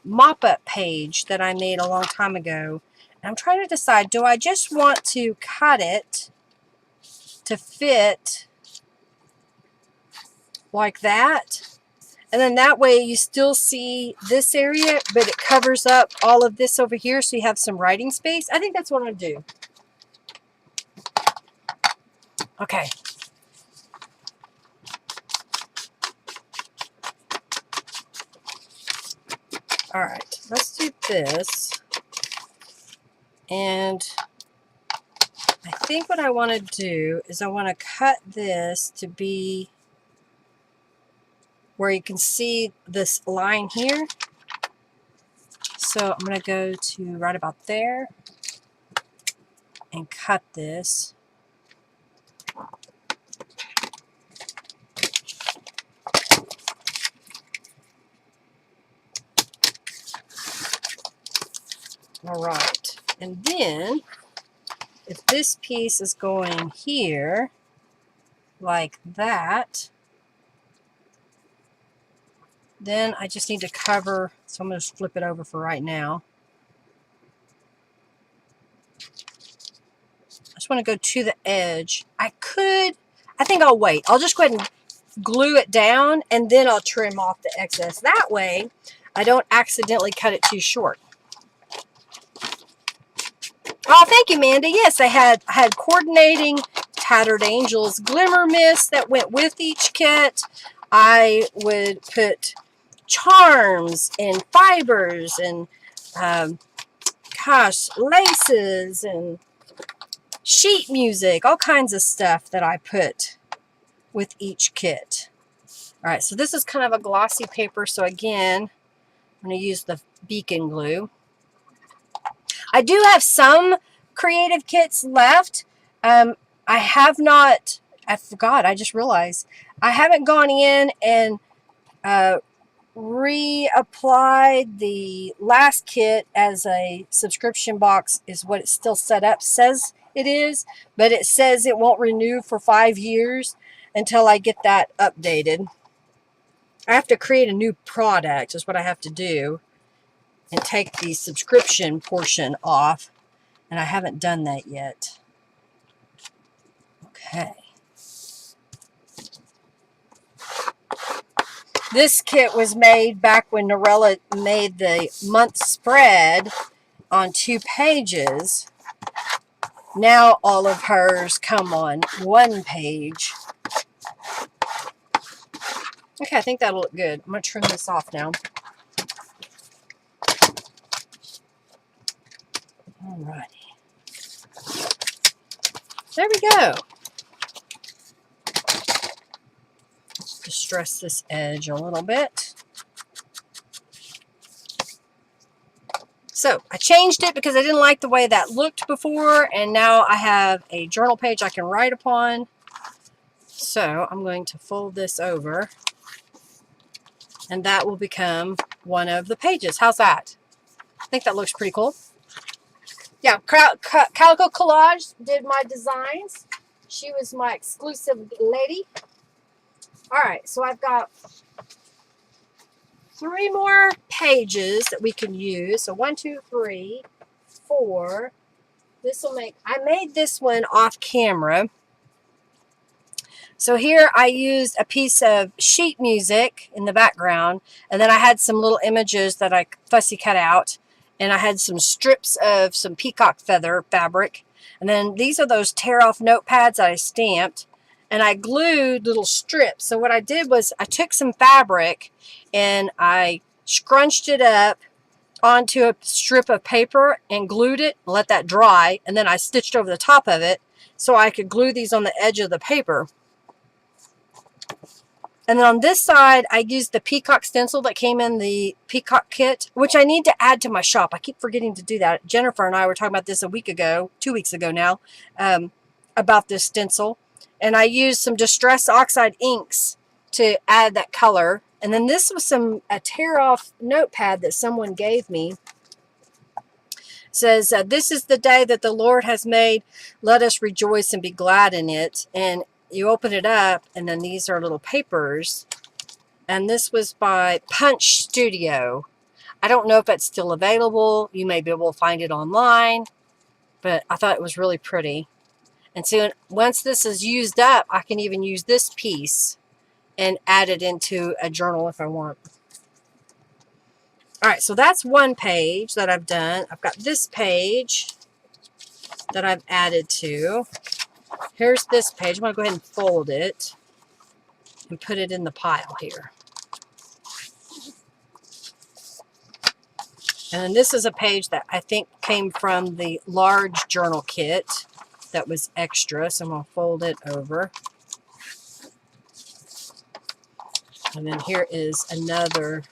mop-up page that I made a long time ago. And I'm trying to decide, do I just want to cut it to fit like that? And then that way you still see this area, but it covers up all of this over here, so you have some writing space. I think that's what I'm going to do. Okay. All right, let's do this. And I think what I want to do is I want to cut this to be where you can see this line here. So I'm going to go to right about there and cut this. All right. And then, if this piece is going here, like that, then I just need to cover, so I'm going to flip it over for right now. I just want to go to the edge. I think I'll wait. I'll just go ahead and glue it down, and then I'll trim off the excess. That way, I don't accidentally cut it too short. Oh, thank you, Amanda. Yes, I had coordinating Tattered Angels Glimmer Mist that went with each kit. I would put charms and fibers and, laces and sheet music, all kinds of stuff that I put with each kit. All right, so this is kind of a glossy paper. So again, I'm going to use the beacon glue. I do have some creative kits left. I have not, I forgot, I just realized, I haven't gone in and reapplied the last kit as a subscription box, is what it's still set up, says it is, but it says it won't renew for 5 years until I get that updated. I have to create a new product is what I have to do, and take the subscription portion off, and I haven't done that yet. Okay. This kit was made back when Norella made the month spread on 2 pages. Now all of hers come on 1 page. Okay, I think that'll look good. I'm going to trim this off now. Alrighty. There we go. Distress this edge a little bit. So I changed it because I didn't like the way that looked before, and now I have a journal page I can write upon. So I'm going to fold this over, and that will become one of the pages. How's that? I think that looks pretty cool. Yeah, Calico Collage did my designs. She was my exclusive lady. All right, so I've got 3 more pages that we can use. So 1, 2, 3, 4. This will make, I made this one off camera. So here I used a piece of sheet music in the background, and then I had some little images that I fussy cut out, and I had some strips of some peacock feather fabric, and then these are those tear off notepads that I stamped, and I glued little strips. So what I did was I took some fabric and I scrunched it up onto a strip of paper and glued it, let that dry, and then I stitched over the top of it so I could glue these on the edge of the paper. And then on this side, I used the peacock stencil that came in the peacock kit, which I need to add to my shop. I keep forgetting to do that. Jennifer and I were talking about this a week ago, 2 weeks ago now, about this stencil. And I used some Distress Oxide inks to add that color. And then this was a tear-off notepad that someone gave me. It says, this is the day that the Lord has made. Let us rejoice and be glad in it. And you open it up, and then these are little papers. And this was by Punch Studio. I don't know if it's still available. You may be able to find it online. But I thought it was really pretty. And so once this is used up, I can even use this piece and add it into a journal if I want. All right, so that's 1 page that I've done. I've got this page that I've added to. Here's this page. I'm going to go ahead and fold it and put it in the pile here. And then this is a page that I think came from the large journal kit that was extra. So I'm going to fold it over. And then here is another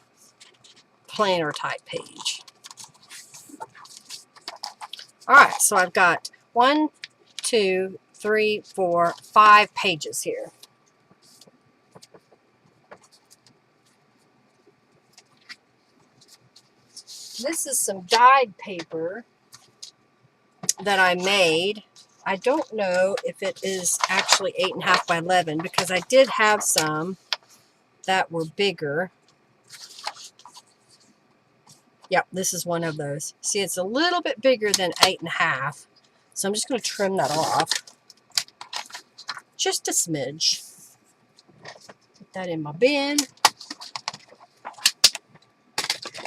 planner type page. All right, so I've got 1, 2, 3, 4, 5 pages here. This is some dyed paper that I made. I don't know if it is actually 8.5 by 11 because I did have some that were bigger. Yep, this is one of those. See, it's a little bit bigger than 8.5. So I'm just going to trim that off. Just a smidge. Put that in my bin.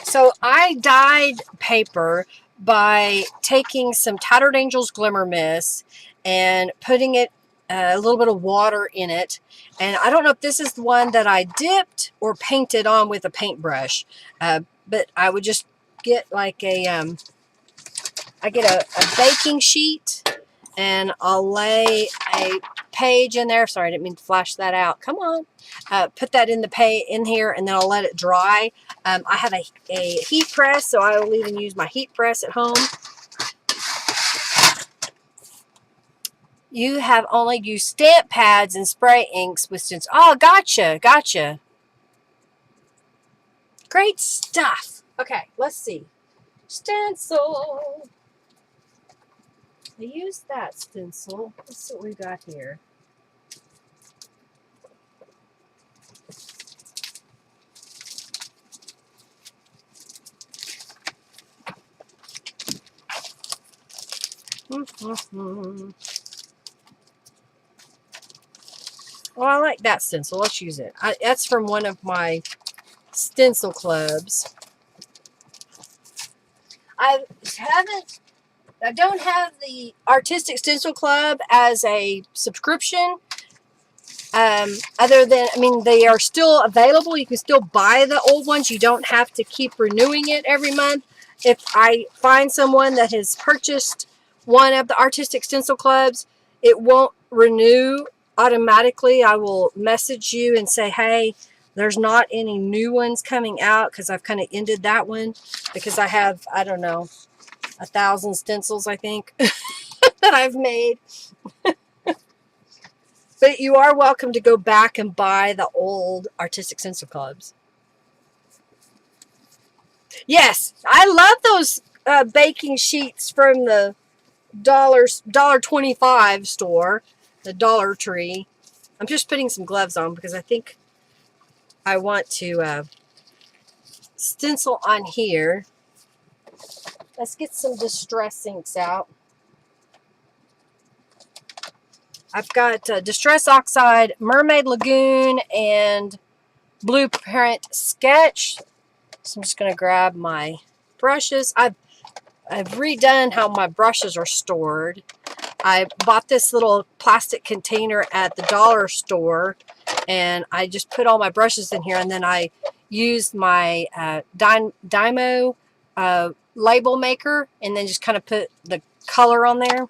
So I dyed paper by taking some Tattered Angels Glimmer Mist and putting it a little bit of water in it. And I don't know if this is the one that I dipped or painted on with a paintbrush. But I would just get like a, I get a baking sheet and I'll lay a page in there. Sorry, I didn't mean to flash that out. Come on. Put that in in here, and then I'll let it dry. I have a heat press, so I will even use my heat press at home. You have only used stamp pads and spray inks with stencils. Oh, gotcha, gotcha. Great stuff. Okay, let's see. Stencil. I used that stencil. Let's see what we got here. Well, I like that stencil. Let's use it. That's from one of my stencil clubs. I don't have the Artistic Stencil Club as a subscription. Other than, I mean, they are still available. You can still buy the old ones. You don't have to keep renewing it every month. If I find someone that has purchased one of the Artistic Stencil Clubs, it won't renew automatically. I will message you and say, hey, there's not any new ones coming out, because I've kind of ended that one because I have, I don't know, 1,000 stencils, I think, that I've made. But you are welcome to go back and buy the old Artistic Stencil Clubs. Yes, I love those baking sheets from the $1.25 store, the Dollar Tree. I'm just putting some gloves on because I think I want to stencil on here. Let's get some Distress inks out. I've got Distress Oxide, Mermaid Lagoon, and Blueprint Sketch. So I'm just going to grab my brushes. I've redone how my brushes are stored. I bought this little plastic container at the dollar store, and I just put all my brushes in here, and then I used my Dymo label maker, and then just kind of put the color on there.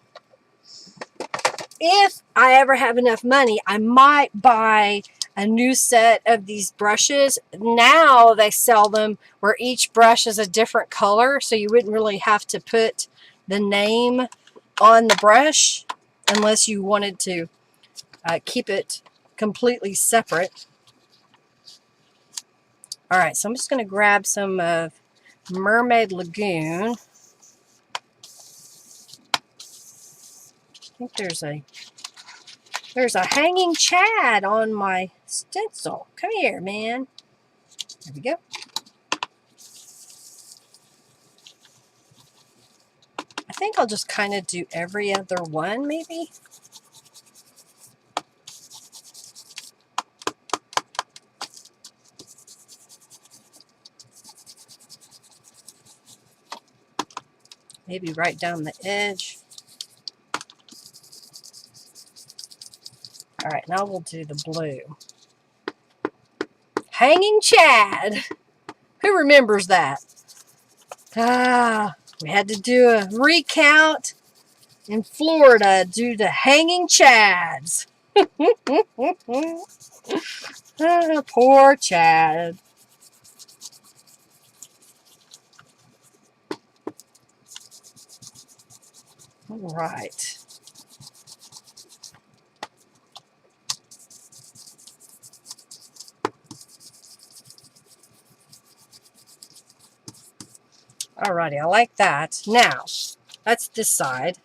If I ever have enough money, I might buy a new set of these brushes. Now they sell them where each brush is a different color, so you wouldn't really have to put the name on the brush unless you wanted to keep it completely separate. All right, so I'm just going to grab some of Mermaid Lagoon. I think there's a hanging Chad on my stencil. Come here, man. There we go. I think I'll just kind of do every other one, maybe. Maybe right down the edge. All right, now we'll do the blue. Hanging Chad. Who remembers that? We had to do a recount in Florida due to hanging Chads. Poor Chad. All right. Alrighty, I like that. Now, that's this side.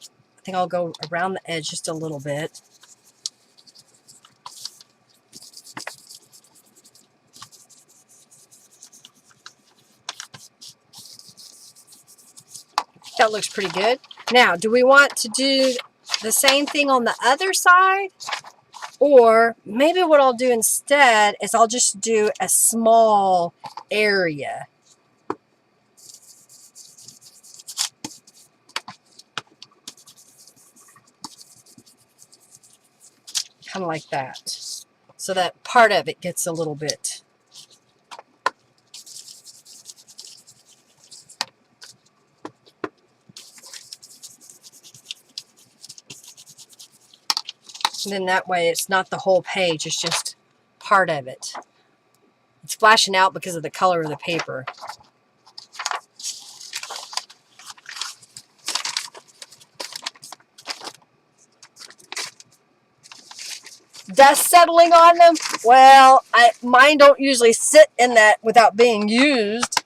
think I'll go around the edge just a little bit. That looks pretty good. Now, do we want to do the same thing on the other side? Or maybe what I'll do instead is I'll just do a small area. Kind of like that. So that part of it gets a little bit. And then that way it's not the whole page, it's just part of it. It's flashing out because of the color of the paper. Dust settling on them? Well, mine don't usually sit in that without being used.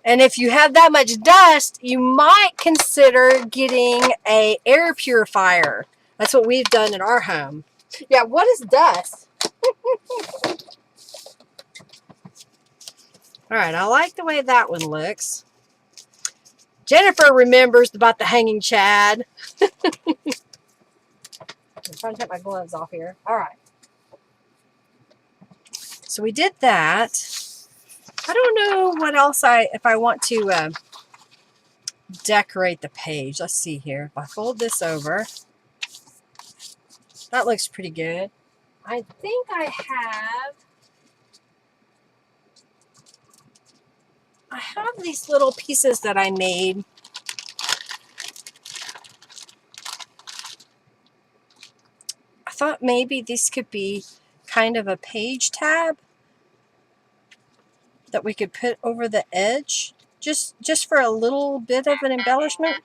And if you have that much dust, you might consider getting an air purifier. That's what we've done in our home. Yeah, what is dust? All right, I like the way that one looks. Jennifer remembers about the hanging chad. I'm trying to take my gloves off here. All right. So we did that. I don't know what else if I want to decorate the page. Let's see here. If I fold this over, that looks pretty good. I think I have these little pieces that I made. I thought maybe this could be kind of a page tab that we could put over the edge just for a little bit of an embellishment.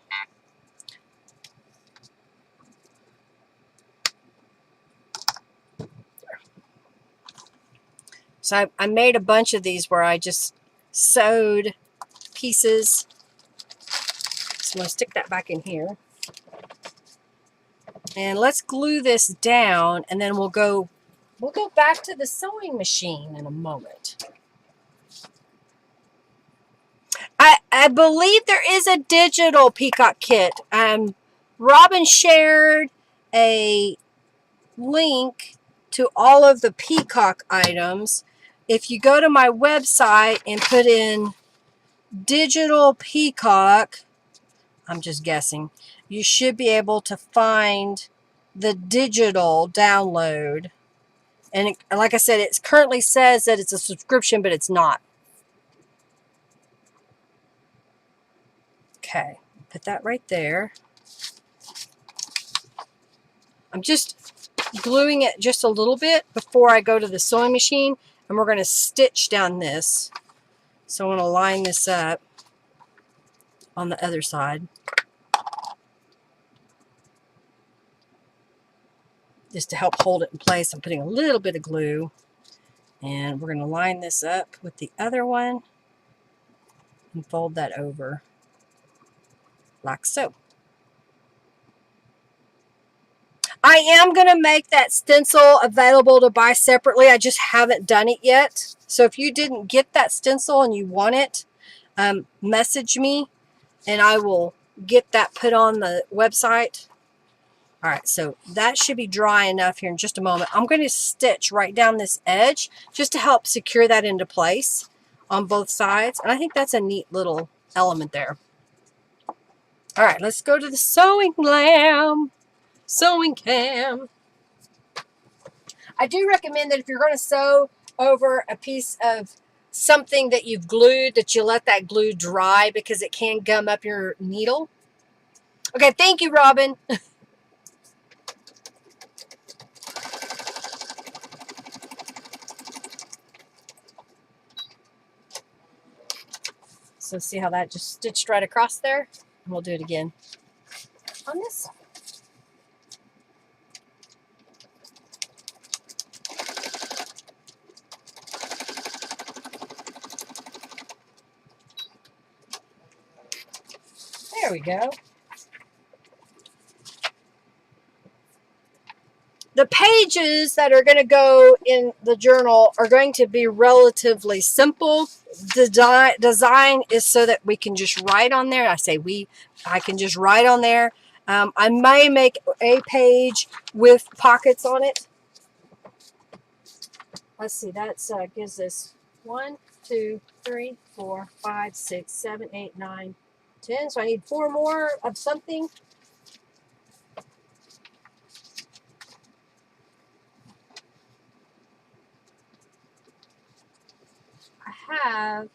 So I made a bunch of these where I just sewed pieces. So I'm going to stick that back in here. And let's glue this down, and then we'll go back to the sewing machine in a moment. I believe there is a digital Peacock kit. Robin shared a link to all of the Peacock items. If you go to my website and put in digital Peacock, I'm just guessing, you should be able to find the digital download. And like I said, it currently says that it's a subscription, but it's not. Okay, put that right there. I'm just gluing it just a little bit before I go to the sewing machine, and we're going to stitch down this. So I'm going to line this up on the other side. Just to help hold it in place, I'm putting a little bit of glue. And we're going to line this up with the other one and fold that over like so. I am going to make that stencil available to buy separately. I just haven't done it yet. So if you didn't get that stencil and you want it, message me and I will get that put on the website. All right, so that should be dry enough here in just a moment. I'm going to stitch right down this edge just to help secure that into place on both sides. And I think that's a neat little element there. All right, let's go to the sewing cam. I do recommend that if you're going to sew over a piece of something that you've glued, that you let that glue dry because it can gum up your needle. Okay, thank you, Robin. So see how that just stitched right across there? And we'll do it again on this side. There we go. The pages that are going to go in the journal are going to be relatively simple. The design is so that we can just write on there. I can just write on there. I may make a page with pockets on it. Let's see, that's gives us 1, 2, 3, 4, 5, 6, 7, 8, 9, 10. So I need 4 more of something. I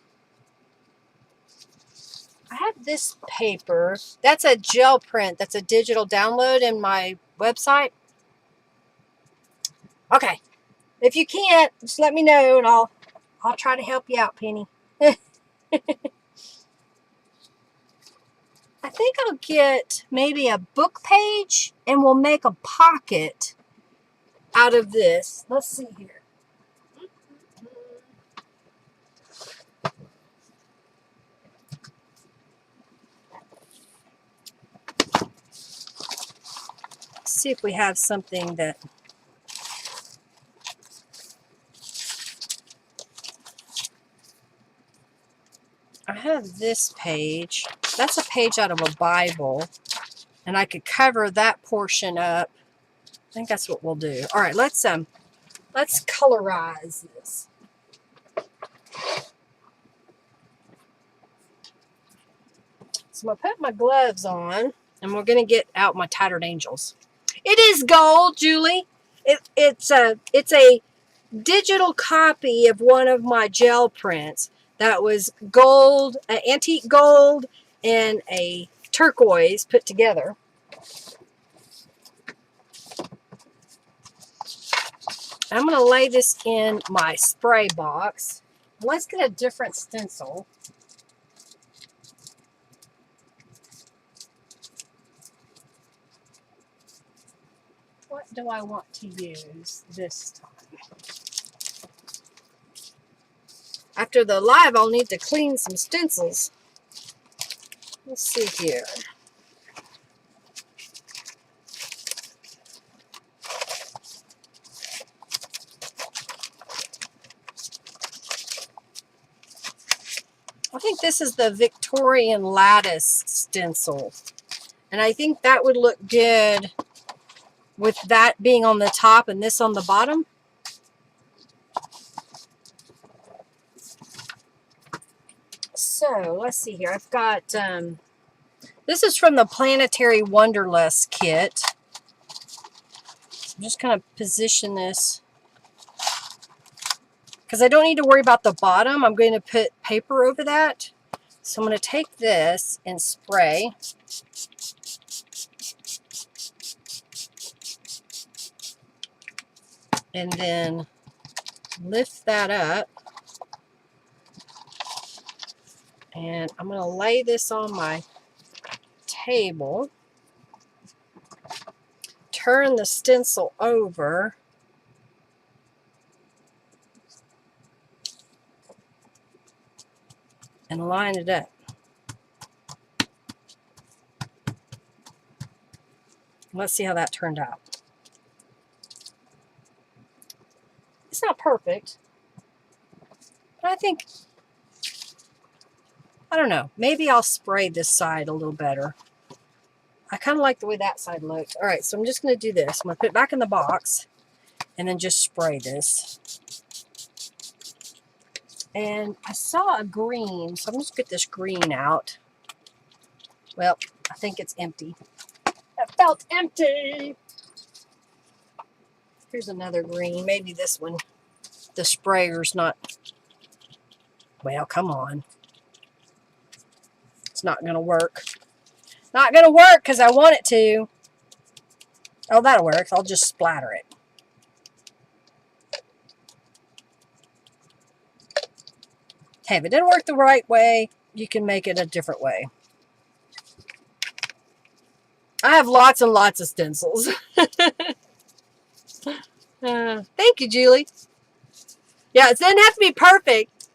have this paper. That's a gel print. That's a digital download in my website. Okay. If you can't, just let me know and I'll try to help you out, Penny. I think I'll get maybe a book page and we'll make a pocket out of this. Let's see here. See if we have something that I have this page. That's a page out of a Bible, and I could cover that portion up. I think that's what we'll do. All right, let's colorize this. So I'm gonna put my gloves on, and we're gonna get out my tattered angels. It is gold, Julie. It's a digital copy of one of my gel prints that was gold, antique gold, and a turquoise put together. I'm going to lay this in my spray box. Let's get a different stencil. What do I want to use this time? After the live, I'll need to clean some stencils. Let's see here. I think this is the Victorian lattice stencil. And I think that would look good with that being on the top and this on the bottom. So let's see here. I've got, this is from the Planetary Wonderlust kit. So I'm just going to position this because I don't need to worry about the bottom. I'm going to put paper over that. So I'm going to take this and spray. And then lift that up. And I'm going to lay this on my table. Turn the stencil over. And line it up. Let's see how that turned out. It's not perfect, but I think, I don't know, maybe I'll spray this side a little better. I kind of like the way that side looked. All right, so I'm just going to do this. I'm going to put it back in the box and then just spray this. And I saw a green, so I'm just going to get this green out. Well, I think it's empty. It felt empty. Here's another green. Maybe this one, the sprayer's not, well, come on. It's not going to work. Not going to work because I want it to. Oh, that'll work. I'll just splatter it. Hey, if it didn't work the right way, you can make it a different way. I have lots and lots of stencils. Thank you, Julie. Yeah, it doesn't have to be perfect.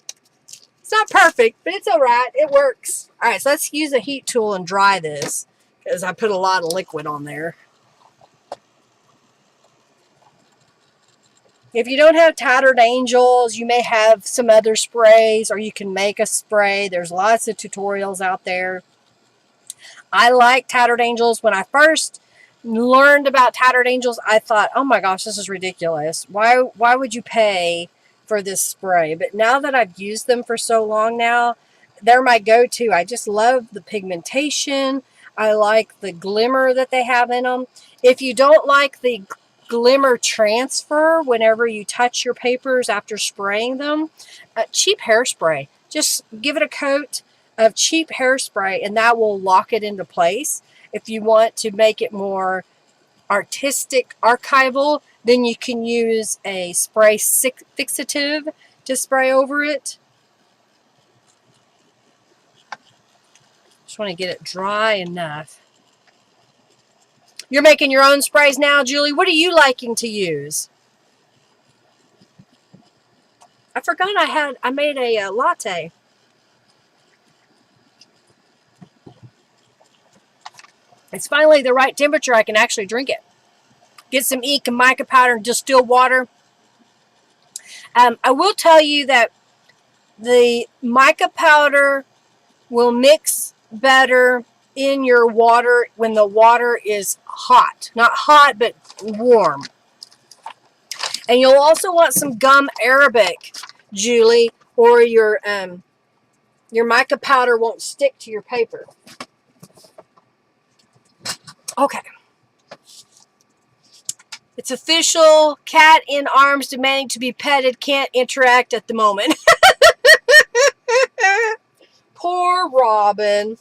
It's not perfect, but it's all right. It works. All right, so let's use a heat tool and dry this because I put a lot of liquid on there. If you don't have Tattered Angels, you may have some other sprays, or you can make a spray. There's lots of tutorials out there. I like Tattered Angels. When I first learned about Tattered Angels, I thought, oh my gosh, this is ridiculous. Why would you pay for this spray? But now that I've used them for so long now, they're my go-to. I just love the pigmentation. I like the glimmer that they have in them. If you don't like the glimmer transfer whenever you touch your papers after spraying them, cheap hairspray. Just give it a coat of cheap hairspray and that will lock it into place. If you want to make it more artistic, archival, then you can use a spray fixative to spray over it. Just want to get it dry enough. You're making your own sprays now, Julie. What are you liking to use? I forgot I made a latte. It's finally the right temperature. I can actually drink it. Get some ink and mica powder and distilled water. I will tell you that the mica powder will mix better in your water when the water is hot. Not hot, but warm. And you'll also want some gum arabic, Julie, or your mica powder won't stick to your paper. Okay. It's official. Cat in arms demanding to be petted. Can't interact at the moment. Poor Robin.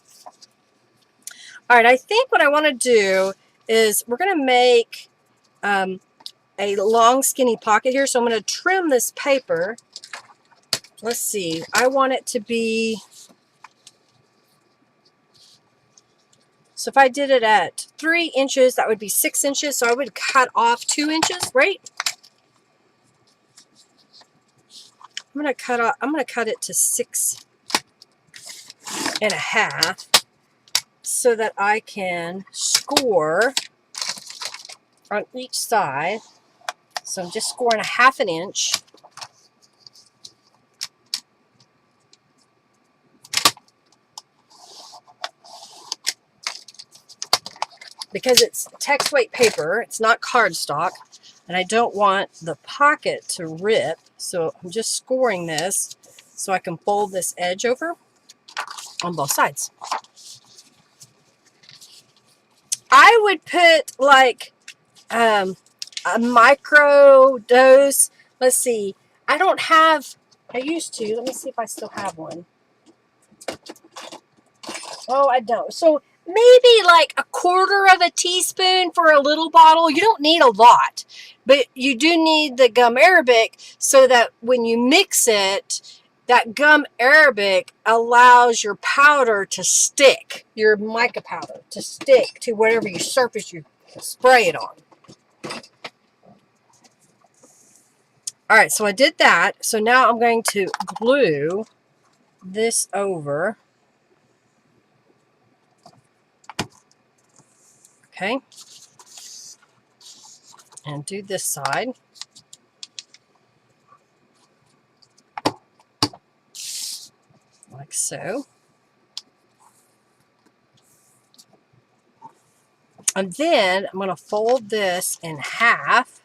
All right, I think what I want to do is we're going to make a long skinny pocket here. So I'm going to trim this paper. Let's see. I want it to be... So if I did it at 3 inches, that would be 6 inches. So I would cut off 2 inches, right? I'm going to cut it to 6.5 so that I can score on each side. So I'm just scoring 1/2 inch. Because it's text weight paper, it's not cardstock, and I don't want the pocket to rip, so I'm just scoring this so I can fold this edge over on both sides. I would put like a micro dose. Let's see. I used to. Let me see if I still have one. Oh, I don't. So maybe like 1/4 teaspoon for a little bottle. You don't need a lot, but you do need the gum arabic so that when you mix it, that gum arabic allows your powder to stick, your mica powder to stick to whatever you surface you spray it on. All right, so I did that. So now I'm going to glue this over. Okay. And do this side. Like so. And then I'm going to fold this in half.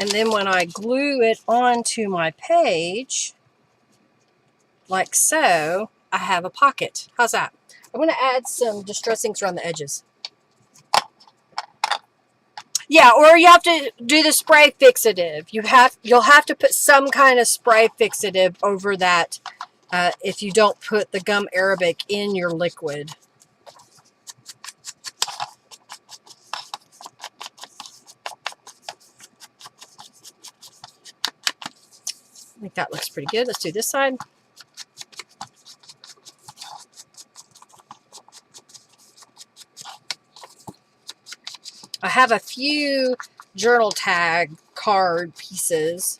And then when I glue it onto my page, like so, I have a pocket. How's that? I'm going to add some distress inks around the edges. Yeah, or you have to do the spray fixative. You'll have to put some kind of spray fixative over that if you don't put the gum arabic in your liquid. I think that looks pretty good. Let's do this side. I have a few journal tag card pieces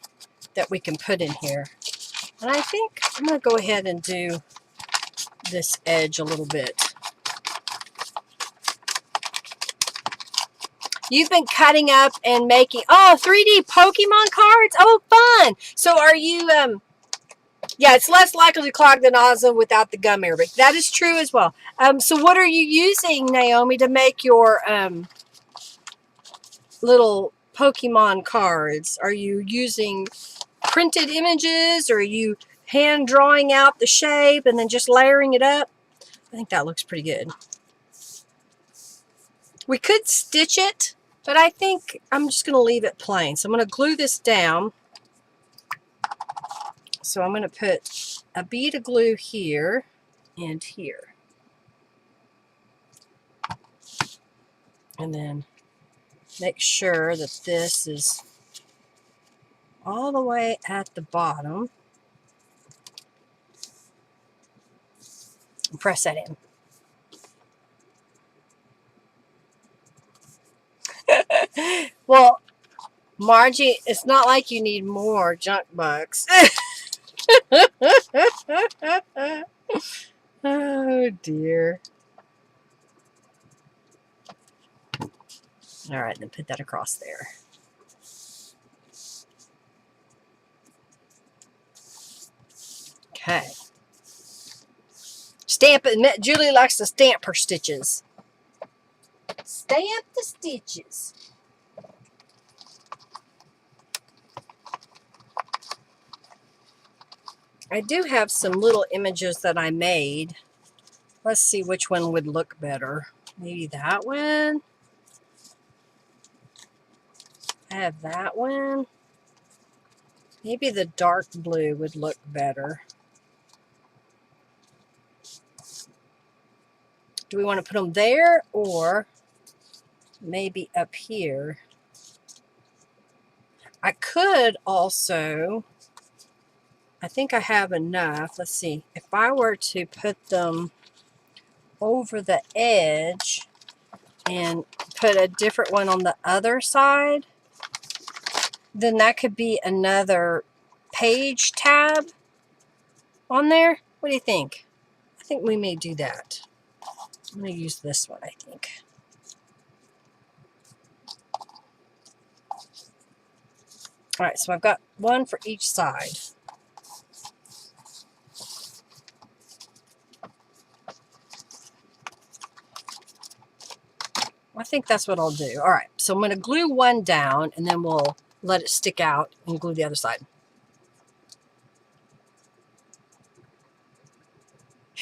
that we can put in here. And I think I'm going to go ahead and do this edge a little bit. You've been cutting up and making, oh, 3D Pokemon cards? Oh, fun. So are you, yeah, it's less likely to clog the nozzle without the gum arabic. That is true as well. So what are you using, Naomi, to make your little Pokemon cards? Are you using printed images, or are you hand drawing out the shape and then just layering it up? I think that looks pretty good. We could stitch it, but I think I'm just going to leave it plain. So I'm going to glue this down. So I'm going to put a bead of glue here and here. And then make sure that this is all the way at the bottom. And press that in. Well, Margie, it's not like you need more junk bugs. Oh dear. All right, then put that across there. Okay. Stamp it. Julie likes to stamp her stitches. Stamp the stitches. I do have some little images that I made. Let's see which one would look better. Maybe that one. I have that one. Maybe the dark blue would look better. Do we want to put them there or maybe up here? I could also, I think I have enough. Let's see. If I were to put them over the edge and put a different one on the other side, then that could be another page tab on there. What do you think? I think we may do that. I'm going to use this one, I think. All right, so I've got one for each side. I think that's what I'll do. All right, so I'm going to glue one down, and then we'll let it stick out and glue the other side.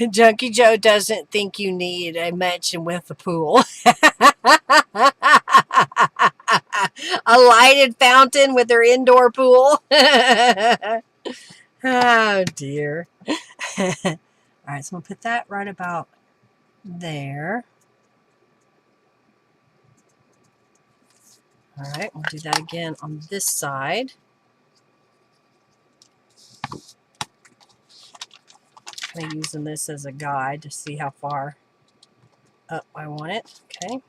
Junkie Joe doesn't think you need a mansion with a pool. A lighted fountain with their indoor pool. Oh, dear. All right, so I'm going to put that right about there. All right, we'll do that again on this side. Kind of using this as a guide to see how far up I want it. Okay.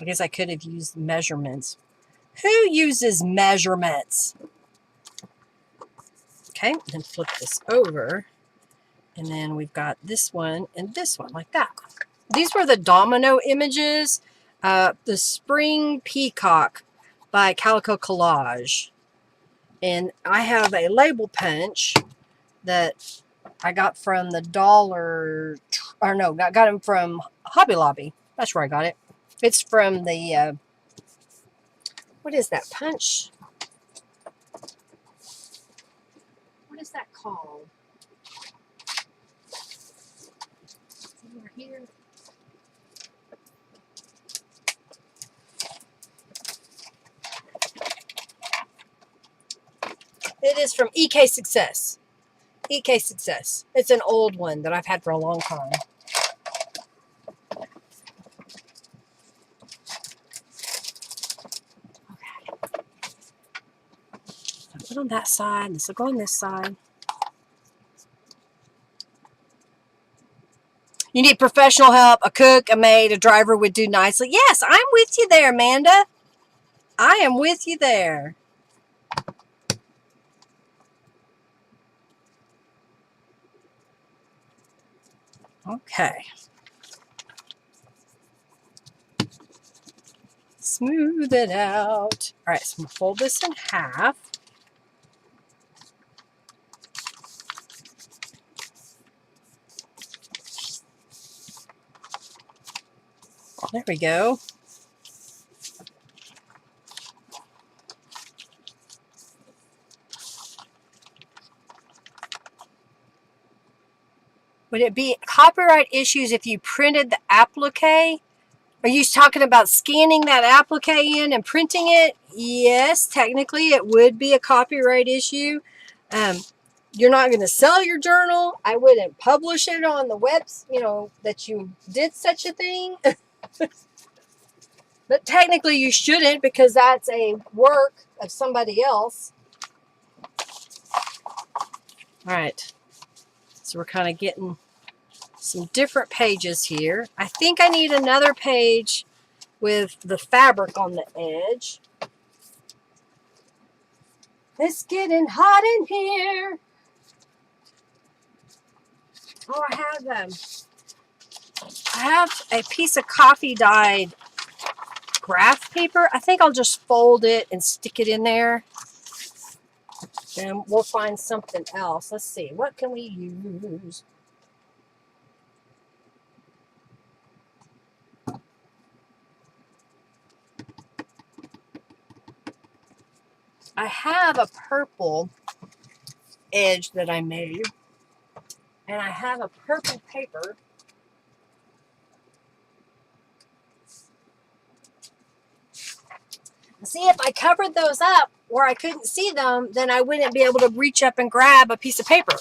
I guess I could have used measurements. Who uses measurements? Okay, then flip this over. And then we've got this one and this one, like that. These were the domino images. The Spring Peacock by Calico Collage. And I have a label punch that I got from the dollar, or no, got them from Hobby Lobby. That's where I got it. It's from the, what is that punch? What is that called? Over here. It is from EK Success. EK Success. It's an old one that I've had for a long time. Okay. Put on that side. This will go on this side. You need professional help. A cook, a maid, a driver would do nicely. Yes, I'm with you there, Amanda. I am with you there. Okay. Smooth it out. All right, so I'm going to fold this in half. There we go. Would it be copyright issues if you printed the applique? Are you talking about scanning that applique in and printing it? Yes, technically it would be a copyright issue. You're not going to sell your journal. I wouldn't publish it on the web, that you did such a thing. But technically you shouldn't, because that's a work of somebody else. All right. So we're kind of getting some different pages here. I think I need another page with the fabric on the edge. It's getting hot in here. Oh, I have a piece of coffee dyed graph paper. I think I'll just fold it and stick it in there. Then we'll find something else. Let's see. What can we use? I have a purple edge that I made. And I have a purple paper. See, if I covered those up where I couldn't see them, then I wouldn't be able to reach up and grab a piece of paper.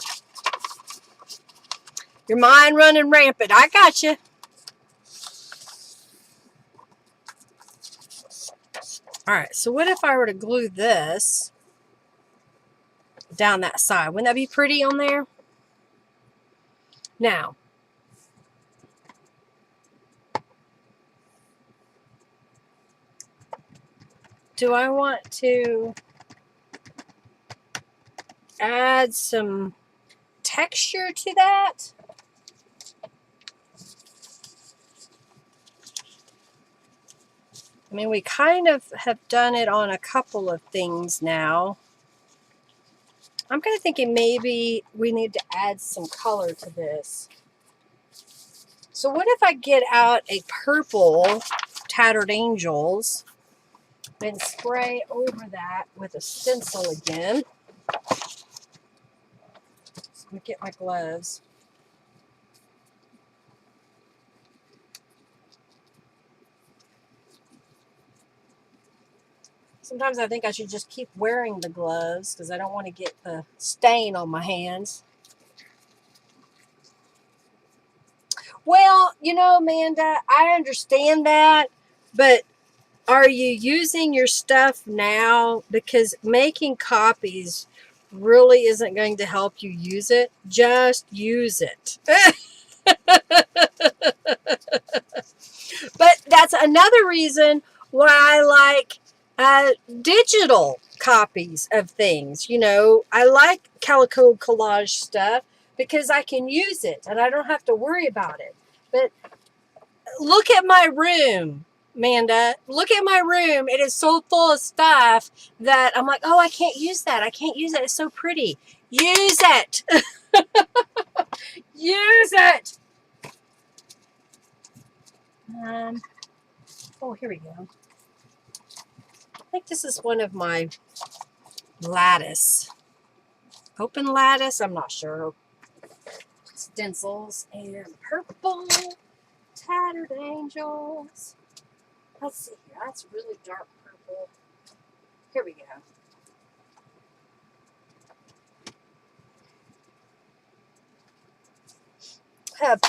Your mind running rampant. I got you. All right, so what if I were to glue this down that side? Wouldn't that be pretty on there? Now, do I want to add some texture to that? I mean, we kind of have done it on a couple of things now. I'm kind of thinking maybe we need to add some color to this. So what if I get out a purple Tattered Angels and spray over that with a stencil again? So let me get my gloves. Sometimes I think I should just keep wearing the gloves because I don't want to get the stain on my hands. Well, Amanda, I understand that, but are you using your stuff now? Because making copies really isn't going to help you use it. Just use it. But that's another reason why I like digital copies of things. I like calico collage stuff because I can use it and I don't have to worry about it. But look at my room, Amanda. Look at my room. It is so full of stuff that I'm like, oh, I can't use that. I can't use it. It's so pretty. Use it. Use it. Oh, here we go. I think this is one of my lattice. Open lattice, I'm not sure. Stencils and purple Tattered Angels. Let's see here. That's really dark purple. Here we go.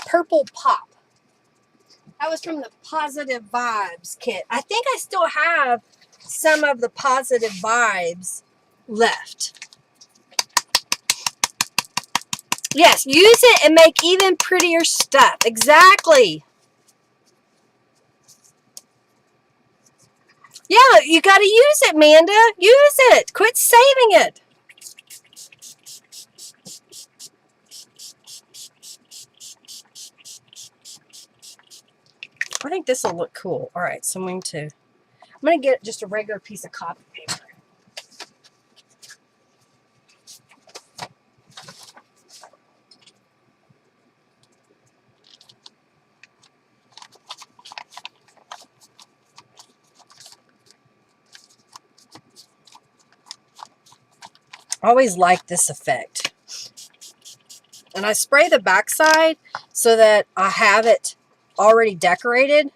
Purple Pop. That was from the Positive Vibes kit. I think I still have some of the Positive Vibes left. Yes, use it and make even prettier stuff. Exactly. Yeah, you got to use it, Amanda. Use it. Quit saving it. I think this will look cool. All right, so I'm going to get just a regular piece of copy paper. I always like this effect. And I spray the backside so that I have it already decorated.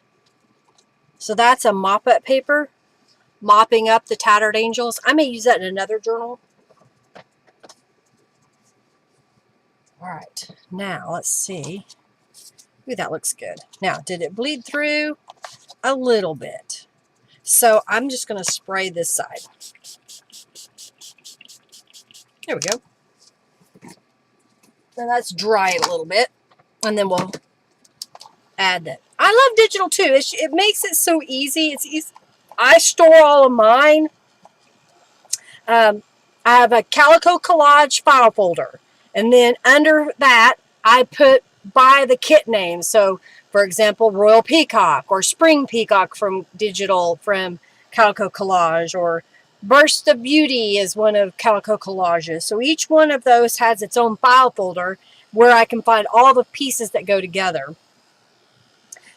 So that's a mop-up paper, mopping up the tattered angels. I may use that in another journal. All right, now let's see. Ooh, that looks good. Now, did it bleed through? A little bit. So I'm just going to spray this side. There we go. Now that's dry a little bit. And then we'll add that. I love digital too. It makes it so easy. It's easy. I store all of mine. I have a Calico Collage file folder. And then under that, I put by the kit name. So, for example, Royal Peacock or Spring Peacock from Calico Collage, or Burst of Beauty is one of Calico Collages. So each one of those has its own file folder where I can find all the pieces that go together.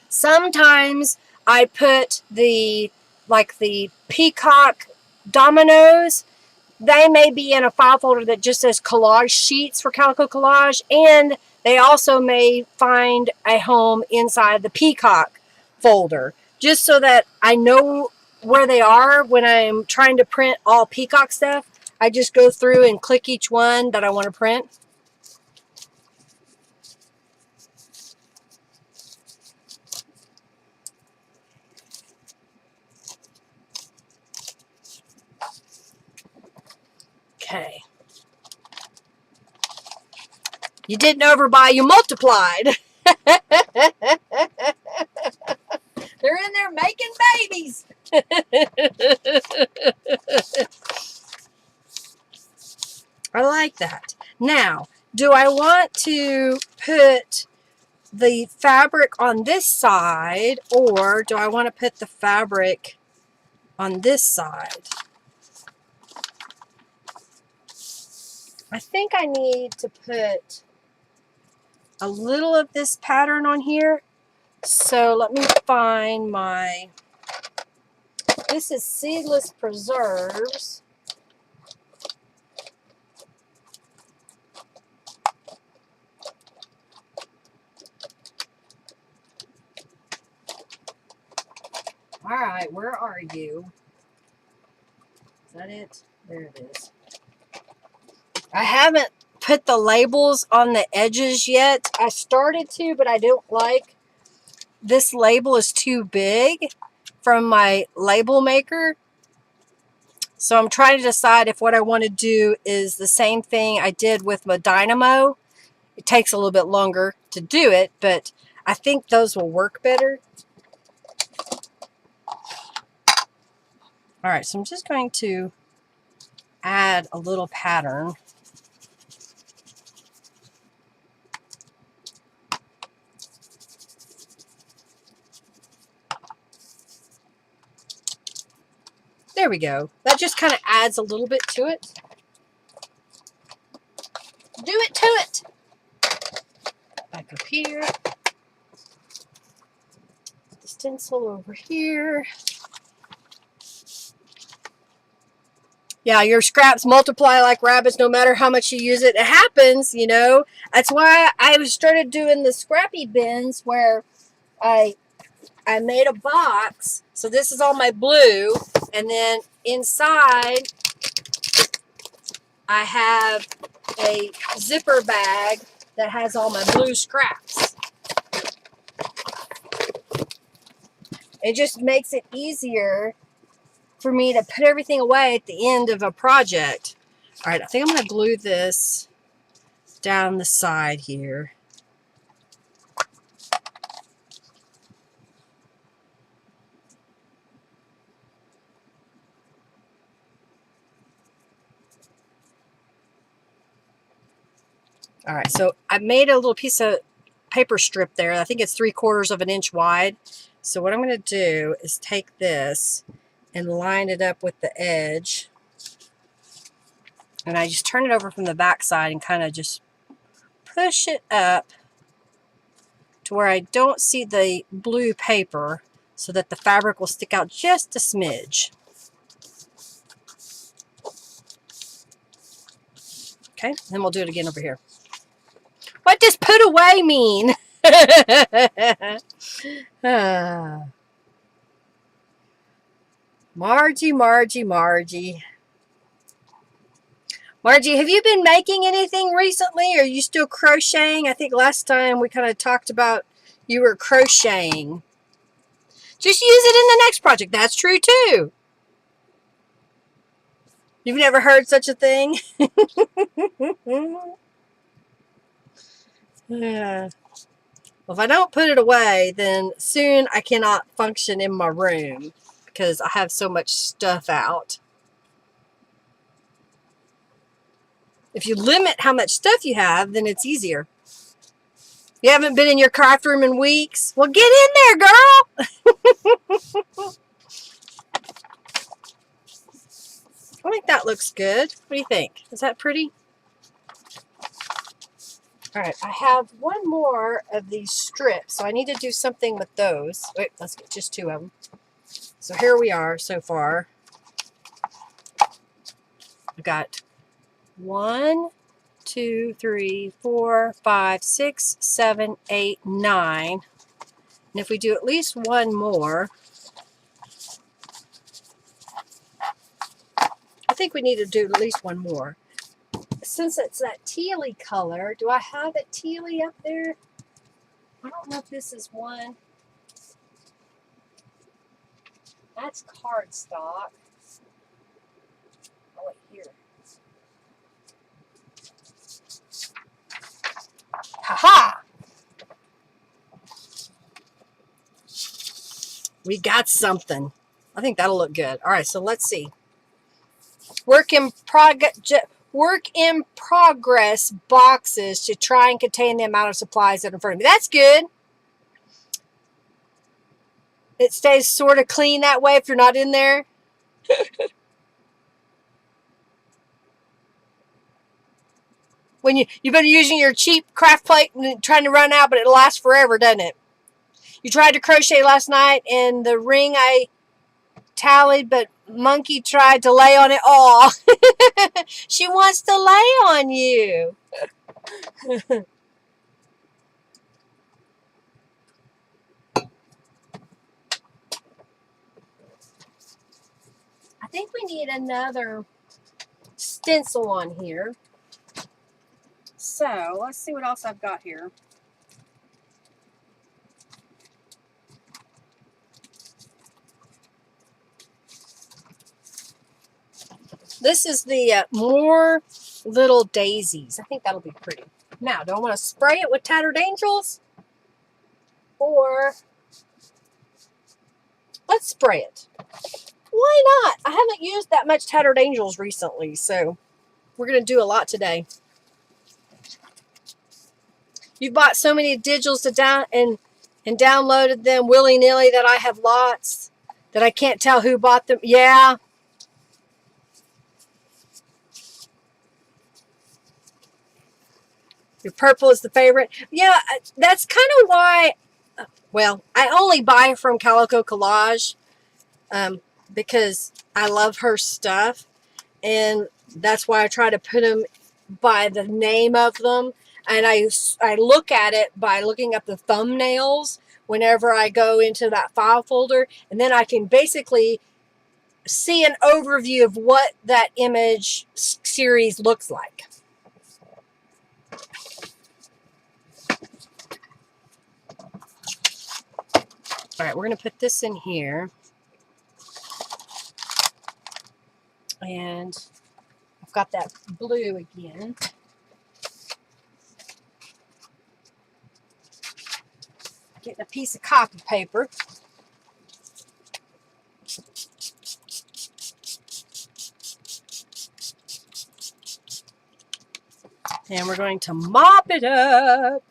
Sometimes I put the Peacock dominoes. They may be in a file folder that just says collage sheets for Calico Collage, and they also may find a home inside the Peacock folder, just so that I know where they are when I'm trying to print all Peacock stuff. I just go through and click each one that I want to print. Okay. You didn't overbuy, you multiplied. They're in there making babies. I like that. Now, do I want to put the fabric on this side, or do I want to put the fabric on this side? I think I need to put a little of this pattern on here. So let me find this is Seedless Preserves. All right, where are you? Is that it? There it is. I haven't put the labels on the edges yet. I started to, but I don't like this label is too big from my label maker. So I'm trying to decide if what I want to do is the same thing I did with my dynamo. It takes a little bit longer to do it, but I think those will work better. All right, so I'm just going to add a little pattern. There we go. That just kind of adds a little bit to it. Do it to it. Back up here. The stencil over here. Yeah, your scraps multiply like rabbits no matter how much you use it. It happens, you know. That's why I started doing the scrappy bins where I made a box. So this is all my blue. And then inside I have a zipper bag that has all my blue scraps. It just makes it easier for me to put everything away at the end of a project. All right, I think I'm going to glue this down the side here. All right, so I made a little piece of paper strip there. I think it's 3/4 of an inch wide. So what I'm going to do is take this and line it up with the edge. And I just turn it over from the back side and kind of just push it up to where I don't see the blue paper so that the fabric will stick out just a smidge. Okay, then we'll do it again over here. What does put away mean? Margie, Margie, Margie. Margie, have you been making anything recently? Are you still crocheting? I think last time we kind of talked about you were crocheting. Just use it in the next project. That's true too. You've never heard such a thing? Well, if I don't put it away, then soon I cannot function in my room because I have so much stuff out. If you limit how much stuff you have, then it's easier. You haven't been in your craft room in weeks? Well, get in there, girl! I think that looks good. What do you think? Is that pretty? All right, I have one more of these strips, so I need to do something with those. Wait, let's get just two of them. So here we are so far. I've got 1, 2, 3, 4, 5, 6, 7, 8, 9. And if we do at least one more, I think we need to do at least one more. Since it's that tealy color, do I have a tealy up there? I don't know if this is one. That's cardstock. Oh, wait, here. Ha-ha! We got something. I think that'll look good. All right, so let's see. Work in progress boxes to try and contain the amount of supplies that are in front of me. That's good. It stays sort of clean that way if you're not in there. When you've been using your cheap craft plate and trying to run out, but it lasts forever, doesn't it? You tried to crochet last night, and the ring I tallied, but Monkey tried to lay on it all. She wants to lay on you. I think we need another stencil on here. So let's see what else I've got here. This is the more little daisies. I think that'll be pretty. Now, do I want to spray it with Tattered Angels? Or let's spray it. Why not? I haven't used that much Tattered Angels recently, so we're going to do a lot today. You've bought so many digitals and downloaded them willy-nilly that I have lots that I can't tell who bought them. Yeah. Your purple is the favorite. Yeah, that's kind of why, well, I only buy from Calico Collage because I love her stuff. And that's why I try to put them by the name of them. And I look at it by looking up the thumbnails whenever I go into that file folder. And then I can basically see an overview of what that image series looks like. All right, we're going to put this in here. And I've got that blue again. Getting a piece of copy paper. And we're going to mop it up.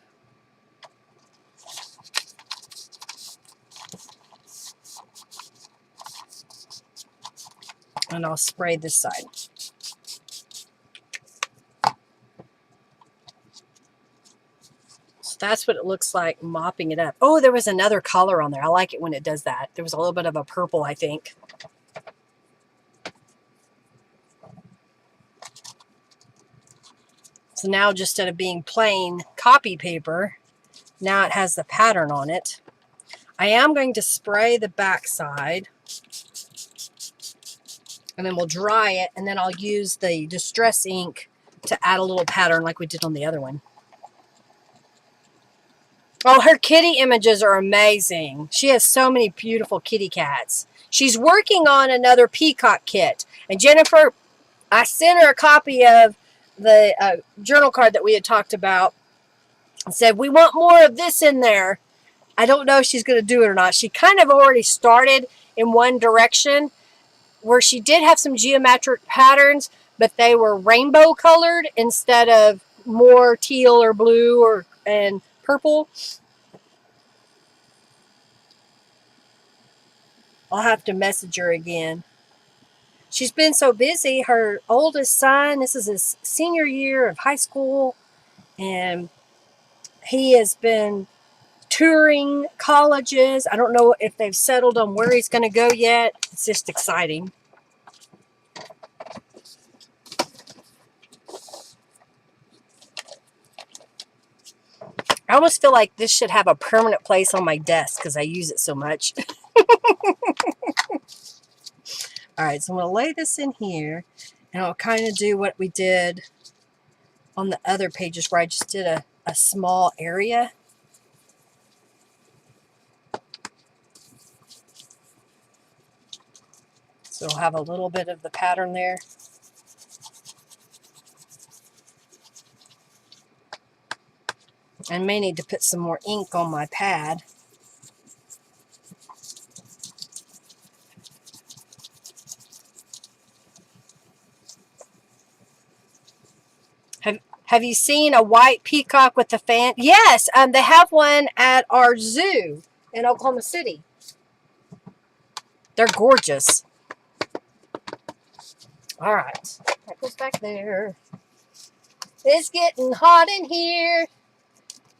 And I'll spray this side. So that's what it looks like mopping it up. Oh, there was another color on there. I like it when it does that. There was a little bit of a purple, I think. So now, just instead of being plain copy paper, now it has the pattern on it. I am going to spray the back side, and then we'll dry it, and then I'll use the Distress ink to add a little pattern like we did on the other one. Oh, her kitty images are amazing. She has so many beautiful kitty cats. She's working on another Peacock kit. And Jennifer, I sent her a copy of the journal card that we had talked about and said, we want more of this in there. I don't know if she's going to do it or not. She kind of already started in one direction where she did have some geometric patterns, but they were rainbow colored instead of more teal or blue and purple. I'll have to message her again. She's been so busy. Her oldest son, this is his senior year of high school, and he has been touring colleges. I don't know if they've settled on where he's going to go yet. It's just exciting. I almost feel like this should have a permanent place on my desk because I use it so much. All right, so I'm going to lay this in here, and I'll kind of do what we did on the other pages where I just did a small area. So I'll have a little bit of the pattern there. I may need to put some more ink on my pad. Have you seen a white peacock with a fan? Yes, they have one at our zoo in Oklahoma City. They're gorgeous. All right, that goes back there. It's getting hot in here.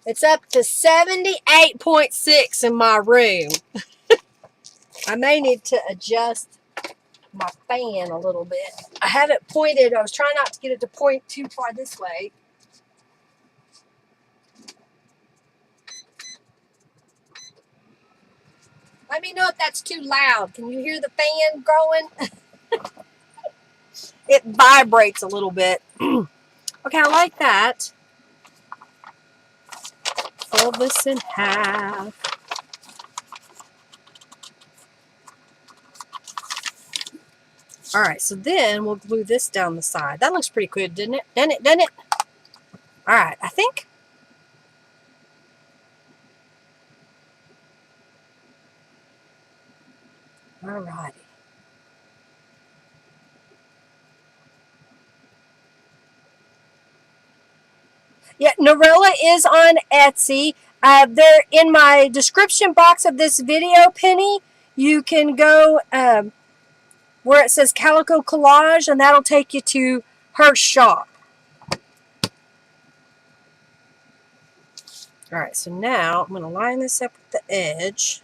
It's up to 78.6 in my room. I may need to adjust my fan a little bit. I have it pointed. I was trying not to get it to point too far this way. Let me know if that's too loud. Can you hear the fan going? It vibrates a little bit. Okay, I like that. Fold this in half. All right, so then we'll glue this down the side. That looks pretty good, didn't it? Didn't it? All right, I think. All righty. Yeah, Norella is on Etsy. They're in my description box of this video, Penny. You can go where it says Calico Collage, and that'll take you to her shop. All right, so now I'm going to line this up with the edge.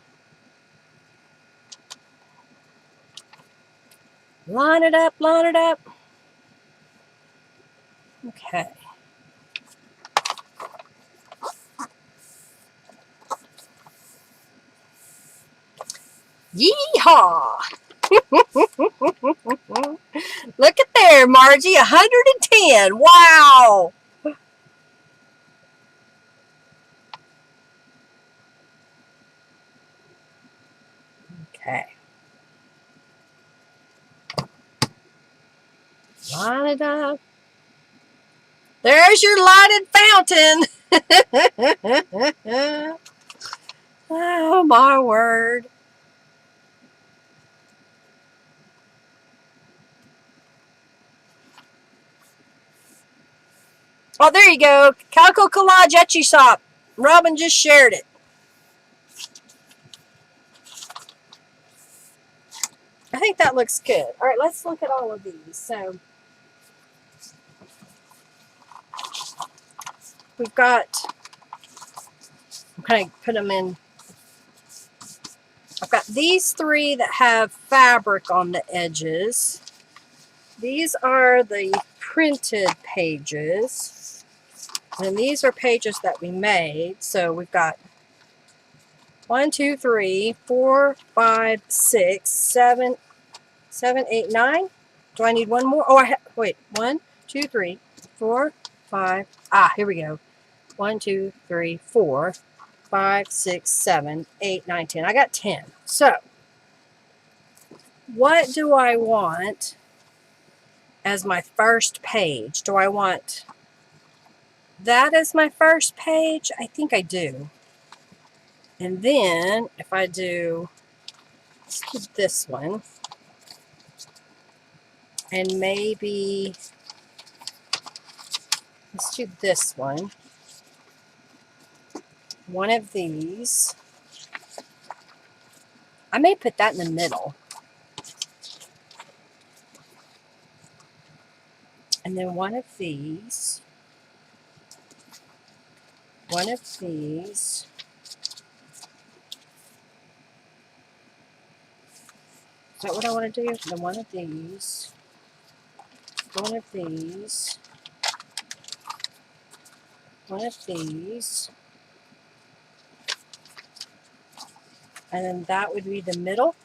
Line it up, line it up. Okay. Yeehaw! Look at there, Margie, 110. Wow! Okay. Line it up. There's your lighted fountain. Oh, my word. Oh, there you go. Calico Collage Etchy Shop. Robin just shared it. I think that looks good. All right, let's look at all of these. So we've got, I'm going to put them in. I've got these three that have fabric on the edges. These are the printed pages. And these are pages that we made. So we've got 1, 2, 3, 4, 5, 6, 7, 7, 8, 9. Do I need one more? Oh, wait. 1, 2, 3, 4, 5. Ah, here we go. 1, 2, 3, 4, 5, 6, 7, 8, 9, 10. I got 10. So what do I want as my first page? Do I want that as my first page? I think I do. And then if I do, let's do this one. And maybe let's do this one. One of these. I may put that in the middle. And then one of these. One of these. Is that what I want to do? Then one of these. One of these. One of these. And then that would be the middle.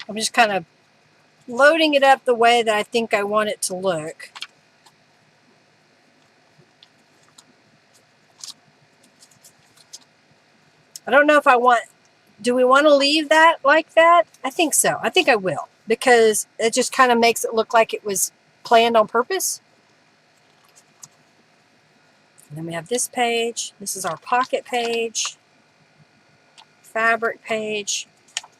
I'm just kind of loading it up the way that I think I want it to look. I don't know if I want, do we want to leave that like that? I think so. I think I will, because it just kind of makes it look like it was planned on purpose. And then we have this page. This is our pocket page, fabric page,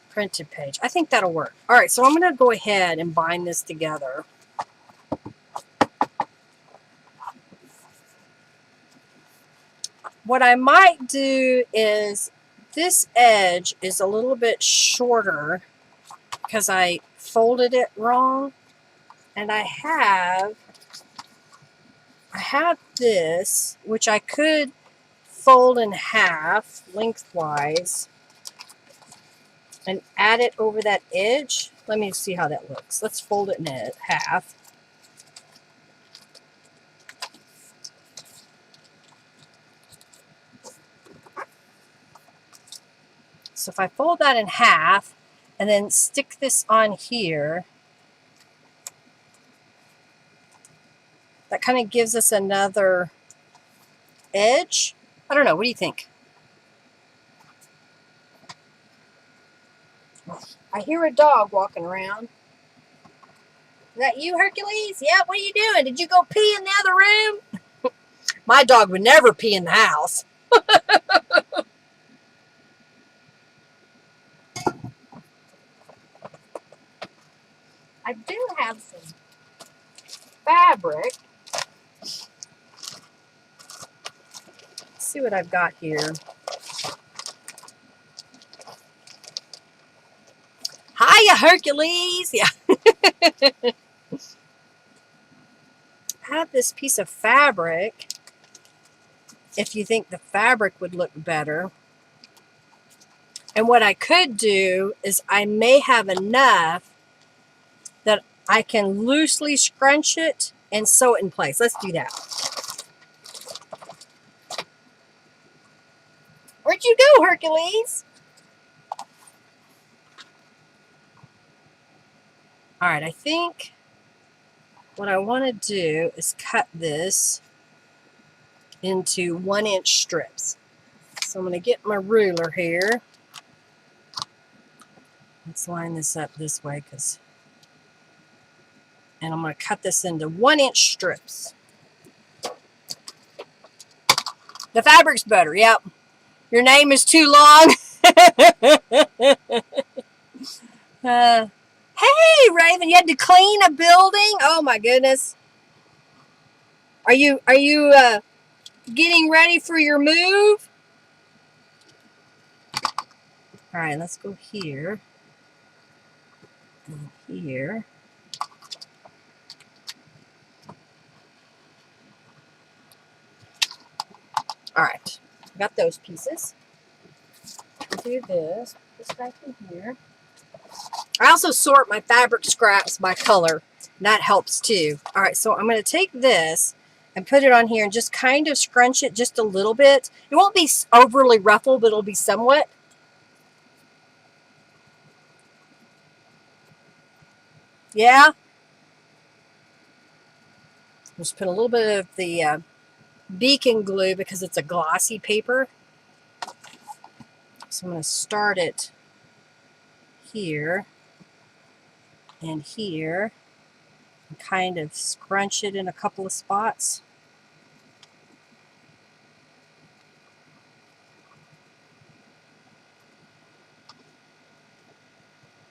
printed page. I think that'll work. All right, so I'm going to go ahead and bind this together. What I might do is, this edge is a little bit shorter because I folded it wrong. And I have this, which I could fold in half lengthwise and add it over that edge. Let me see how that looks. Let's fold it in half. So if I fold that in half and then stick this on here, that kind of gives us another edge. I don't know. What do you think? I hear a dog walking around. Is that you, Hercules? Yeah, what are you doing? Did you go pee in the other room? My dog would never pee in the house. I do have some fabric. Let's see what I've got here. Hiya, Hercules! Yeah. I have this piece of fabric. If you think the fabric would look better. And what I could do is I may have enough that I can loosely scrunch it and sew it in place. Let's do that. Where'd you go, Hercules? All right, I think what I want to do is cut this into 1-inch strips. So I'm going to get my ruler here. Let's line this up this way, and I'm going to cut this into 1-inch strips. The fabric's better, yep. Your name is too long. Hey, Raven, you had to clean a building? Oh my goodness. Are you Getting ready for your move? All right, let's go here and here. All right, got those pieces. I'll do this back in here. I also sort my fabric scraps by color. That helps too. All right, so I'm going to take this and put it on here and just kind of scrunch it just a little bit. It won't be overly ruffled, but it'll be somewhat. Yeah. Just put a little bit of the beacon glue because it's a glossy paper. So I'm going to start it here and here and kind of scrunch it in a couple of spots.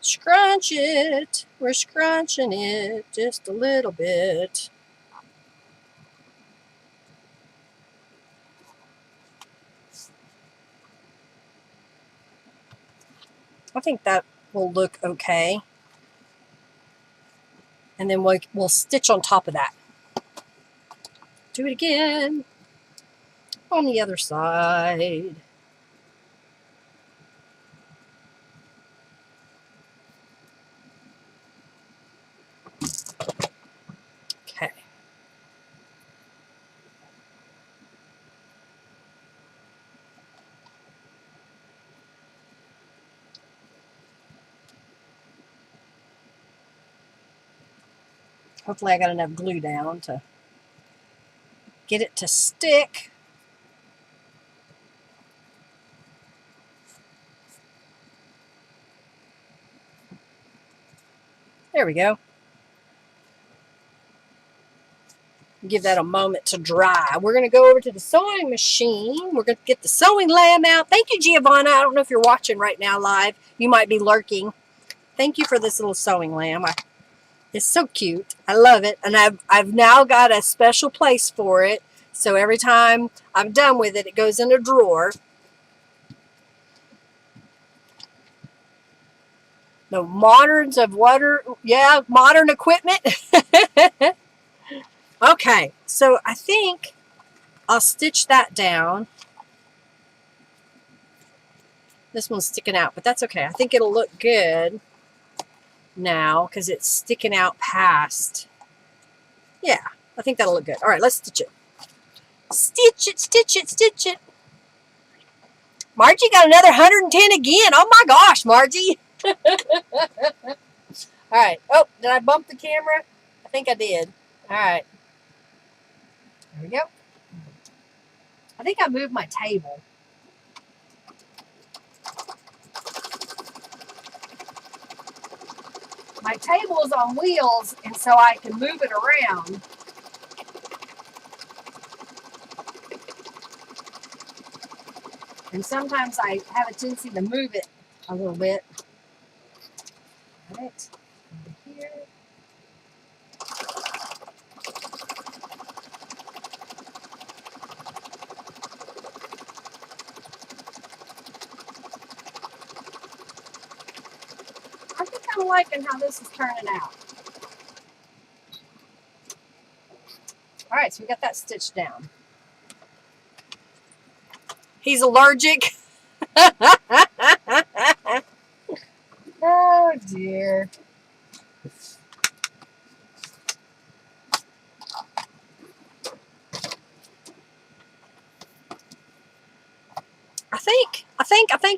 Scrunch it. We're scrunching it just a little bit. I think that will look okay. And then we'll stitch on top of that. Do it again on the other side. Okay. Hopefully I got enough glue down to get it to stick. There we go. Give that a moment to dry. We're going to go over to the sewing machine. We're going to get the sewing lamb out. Thank you, Giovanna. I don't know if you're watching right now live. You might be lurking. Thank you for this little sewing lamb. It's so cute. I love it. And I've now got a special place for it. So every time I'm done with it, it goes in a drawer. The moderns of water, yeah, modern equipment. Okay, so I think I'll stitch that down. This one's sticking out, but that's okay. I think it'll look good now because it's sticking out past. Yeah, I think that'll look good. All right, let's stitch it. Stitch it, stitch it, stitch it. Margie got another 110 again. Oh my gosh, Margie. All right. Oh, did I bump the camera? I think I did. All right. There we go. I think I moved my table. My table is on wheels, and so I can move it around. And sometimes I have a tendency to move it a little bit. All right, over here. I think I'm liking how this is turning out. All right, so we got that stitched down. He's allergic. Oh dear. I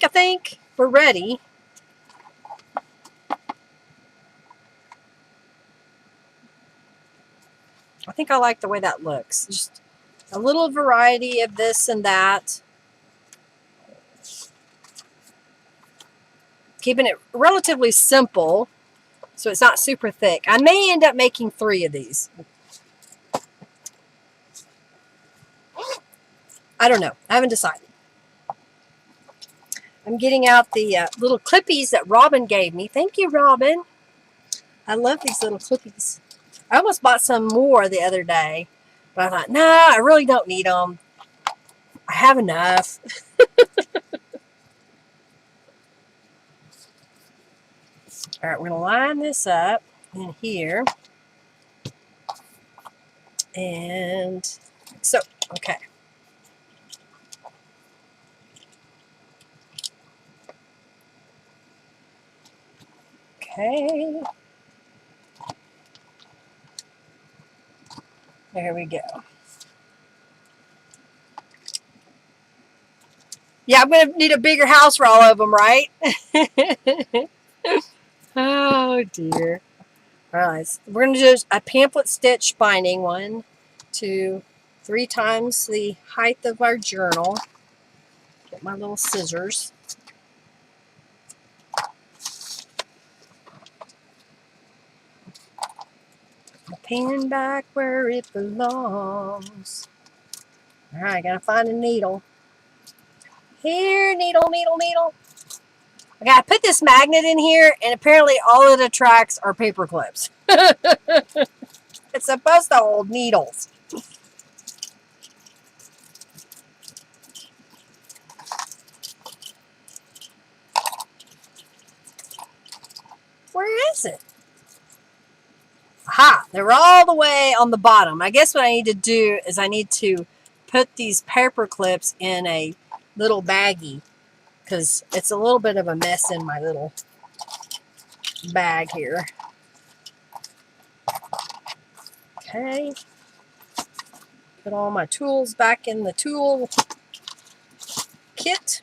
think we're ready. I think I like the way that looks. Just a little variety of this and that. Keeping it relatively simple so it's not super thick. I may end up making 3 of these. I don't know. I haven't decided. I'm getting out the little clippies that Robin gave me. Thank you, Robin. I love these little clippies. I almost bought some more the other day, but I thought, nah, I really don't need them. have enough. All right, we're going to line this up in here. And so, okay. Okay. There we go. Yeah, I'm going to need a bigger house for all of them, right? Oh, dear. All right, we're going to do a pamphlet stitch binding. 1, 2, 3 times the height of our journal. Get my little scissors. My pen back where it belongs. All right, got to find a needle. Here, needle, needle, needle. Okay, I put this magnet in here, and apparently all it attracts are paper clips. It's supposed to hold needles. Where is it? Aha, they're all the way on the bottom. I guess what I need to do is I need to put these paper clips in a little baggie because it's a little bit of a mess in my little bag here. Okay. Put all my tools back in the tool kit.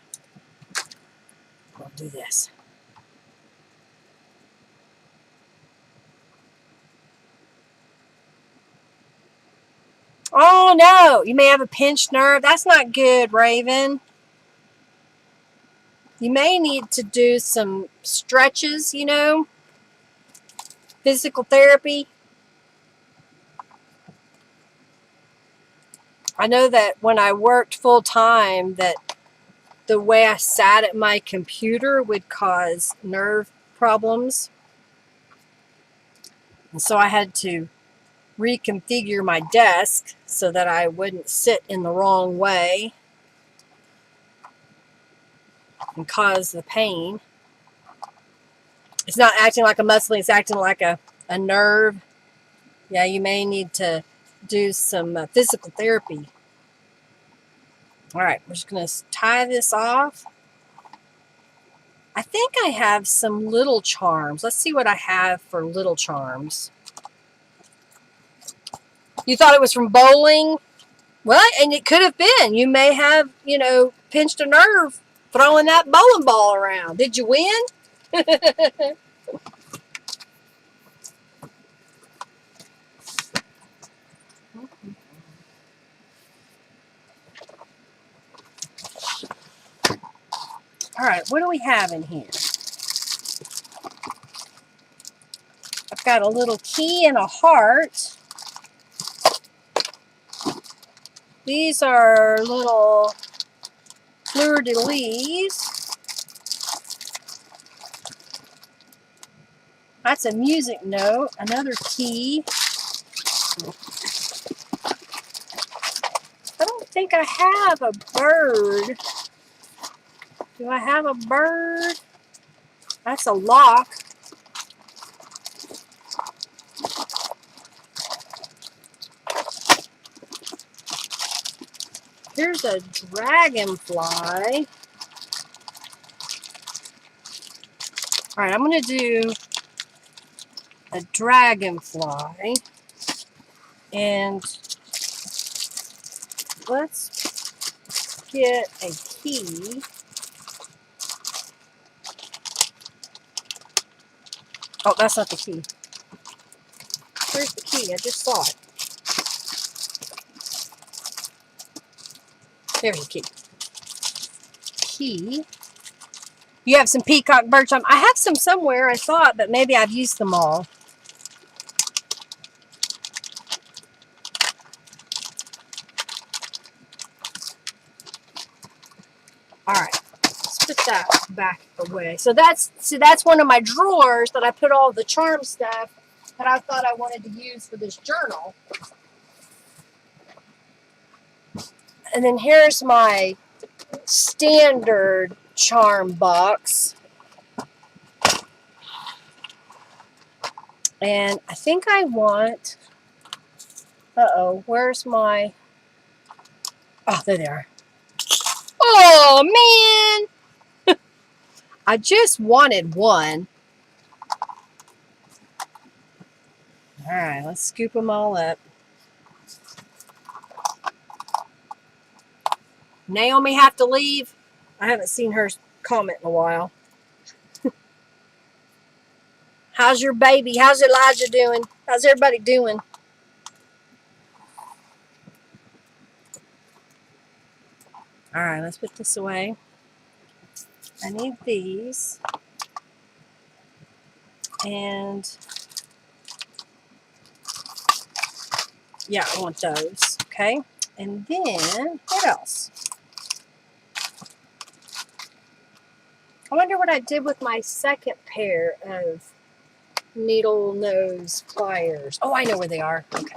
I'll do this. Oh no, you may have a pinched nerve. That's not good, Raven. You may need to do some stretches, you know, physical therapy. I know that when I worked full time that the way I sat at my computer would cause nerve problems. And so I had to reconfigure my desk so that I wouldn't sit in the wrong way and cause the pain. It's not acting like a muscle, it's acting like a nerve. Yeah, you may need to do some physical therapy. All right, we're just going to tie this off. I think I have some little charms. Let's see what I have for little charms. You thought it was from bowling? Well, and it could have been. You may have, you know, pinched a nerve throwing that bowling ball around. Did you win? All right, what do we have in here? I've got a little key and a heart. These are little fleur-de-lis. That's a music note, another key. I don't think I have a bird. Do I have a bird? That's a lock. Here's a dragonfly. All right, I'm going to do a dragonfly. And let's get a key. Oh, that's not the key. Where's the key? I just saw it. There's the key. Key. You have some peacock birch. I have some somewhere, I thought, but maybe I've used them all. All right, let's put that back away. So that's one of my drawers that I put all the charm stuff that I thought I wanted to use for this journal. And then here's my standard charm box. And I think I want, where's my, oh, there they are. Oh, man. I just wanted one. All right, let's scoop them all up. Naomi have to leave. I haven't seen her comment in a while. How's your baby? How's Elijah doing? How's everybody doing? All right, let's put this away. I need these. And yeah, I want those. Okay. And then what else? I wonder what I did with my second pair of needle nose pliers. Oh, I know where they are. Okay.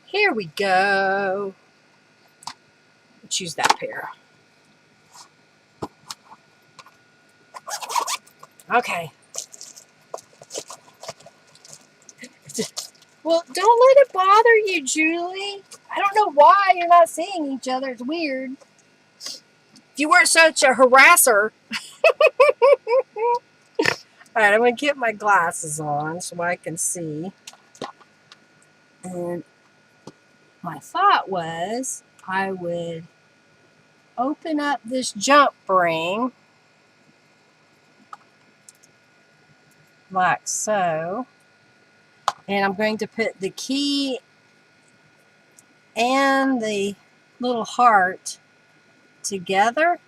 Here we go. Let's use that pair. Okay. Well, don't let it bother you, Julie. I don't know why you're not seeing each other. It's weird. If you weren't such a harasser. All right, I'm going to get my glasses on so I can see. And my thought was I would open up this jump ring like so. And I'm going to put the key and the little heart together.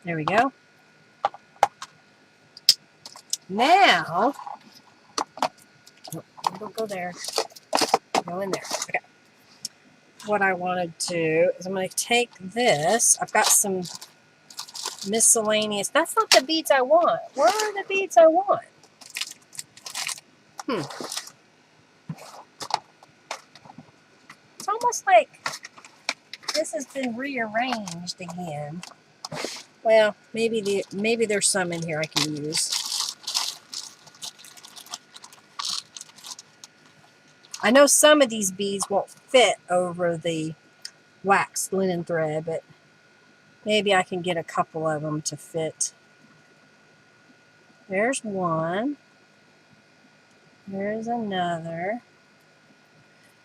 There we go. Now, don't go there. Go in there. Okay. What I want to do is I'm going to take this. I've got some miscellaneous. That's not the beads I want. Where are the beads I want? It's almost like this has been rearranged again. Well, maybe there's some in here I can use. I know some of these beads won't fit over the waxed linen thread, but maybe I can get a couple of them to fit. There's one. There's another.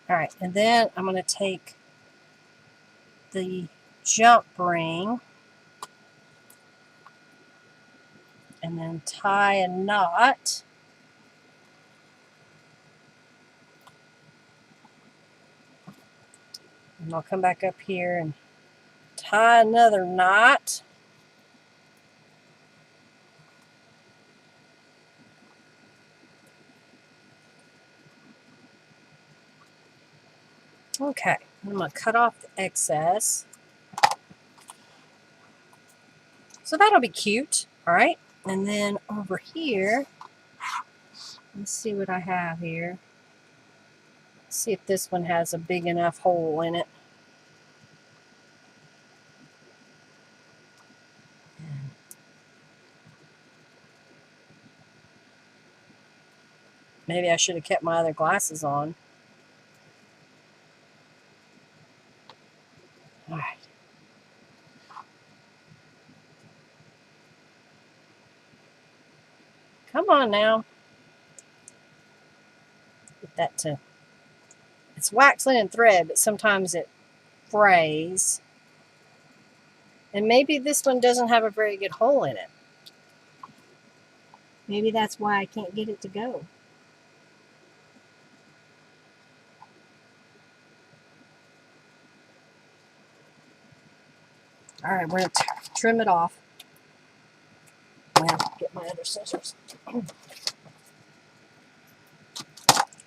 All right, and then I'm going to take the jump ring and then tie a knot. And I'll come back up here and tie another knot. Okay, I'm going to cut off the excess. So that'll be cute. All right, and then over here, let's see what I have here. Let's see if this one has a big enough hole in it. Maybe I should have kept my other glasses on. All right. Come on now. Get that to... It's wax linen thread, but sometimes it frays. And maybe this one doesn't have a very good hole in it. Maybe that's why I can't get it to go. All right, we're going to trim it off. Well, get my other scissors.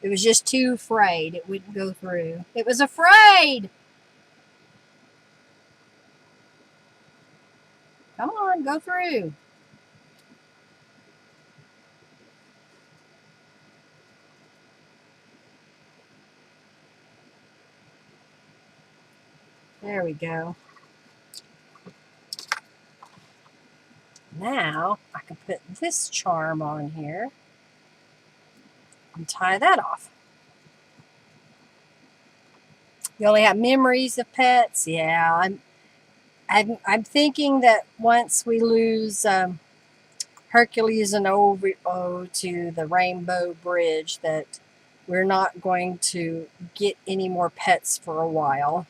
It was just too frayed. It wouldn't go through. It was afraid! Come on, go through. There we go. Now I can put this charm on here and tie that off. You only have memories of pets? Yeah, I'm thinking that once we lose Hercules and Ovo to the Rainbow Bridge, that we're not going to get any more pets for a while.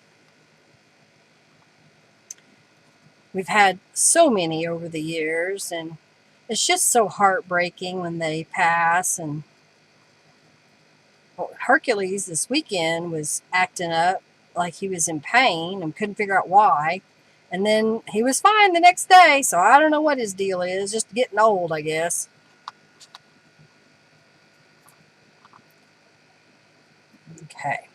We've had so many over the years, and it's just so heartbreaking when they pass. And well, Hercules this weekend was acting up like he was in pain and couldn't figure out why. And then he was fine the next day, so I don't know what his deal is. Just getting old, I guess. Okay.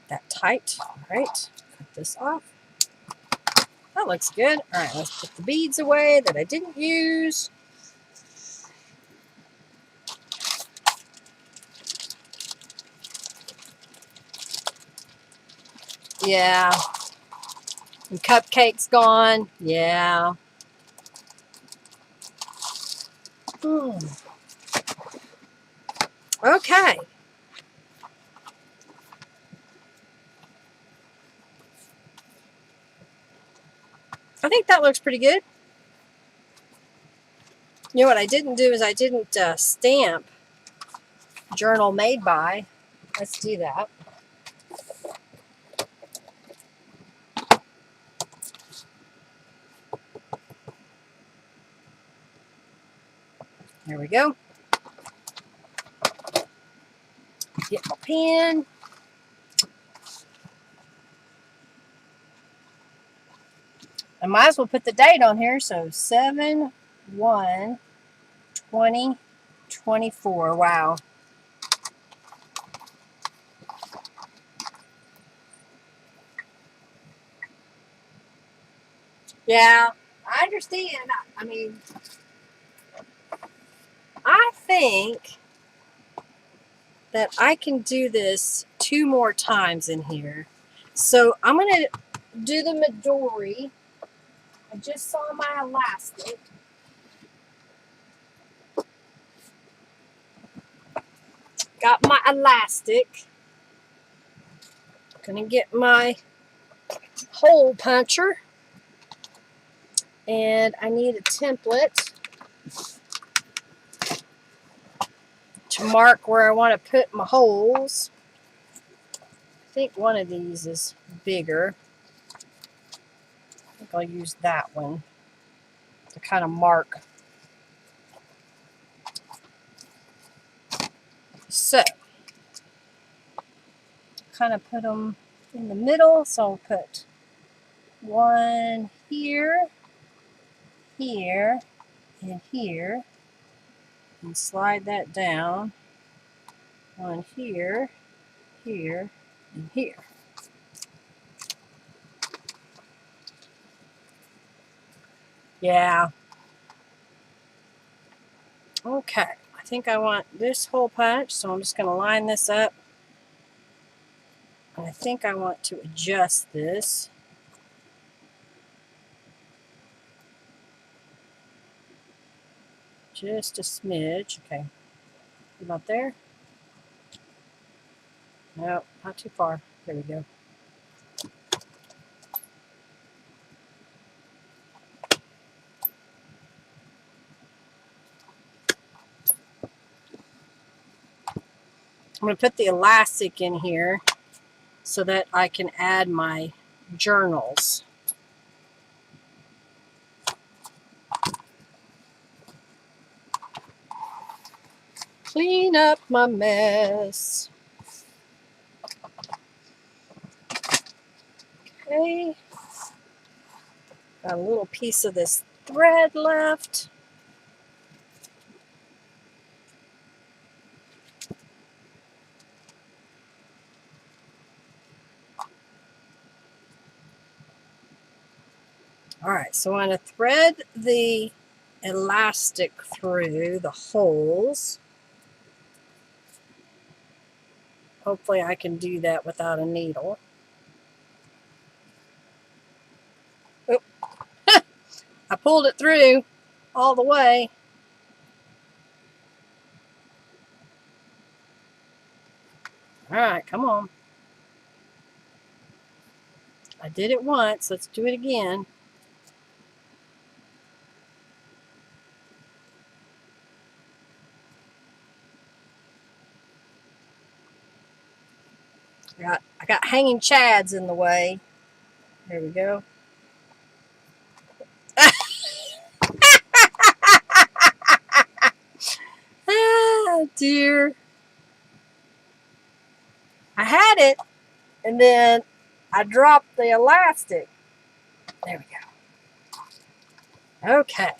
That tight. All right. Cut this off. That looks good. All right, let's put the beads away that I didn't use. Yeah. And cupcake's gone. Yeah. Okay. I think that looks pretty good. You know what I didn't do is I didn't stamp journal made by. Let's do that. There we go. Get my pen. I might as well put the date on here. So 7/1/2024. Wow. Yeah, I understand. I mean, I think that I can do this 2 more times in here. So I'm going to do the Midori. I just saw my elastic. Got my elastic. Gonna get my hole puncher. And I need a template to mark where I want to put my holes. I think one of these is bigger. I think I'll use that one to kind of mark. So, kind of put them in the middle. So I'll put one here, here, and here. And slide that down. One here, here, and here. Yeah. Okay. I think I want this hole punch, so I'm just going to line this up. And I think I want to adjust this. Just a smidge. Okay. About there? No, not too far. There we go. I'm going to put the elastic in here so that I can add my journals. Clean up my mess. Okay. Got a little piece of this thread left. All right, so I'm going to thread the elastic through the holes. Hopefully I can do that without a needle. Oh, I pulled it through all the way. All right, come on. I did it once. Let's do it again. I got hanging chads in the way. There we go. Ah, dear. I had it, and then I dropped the elastic. There we go. Okay.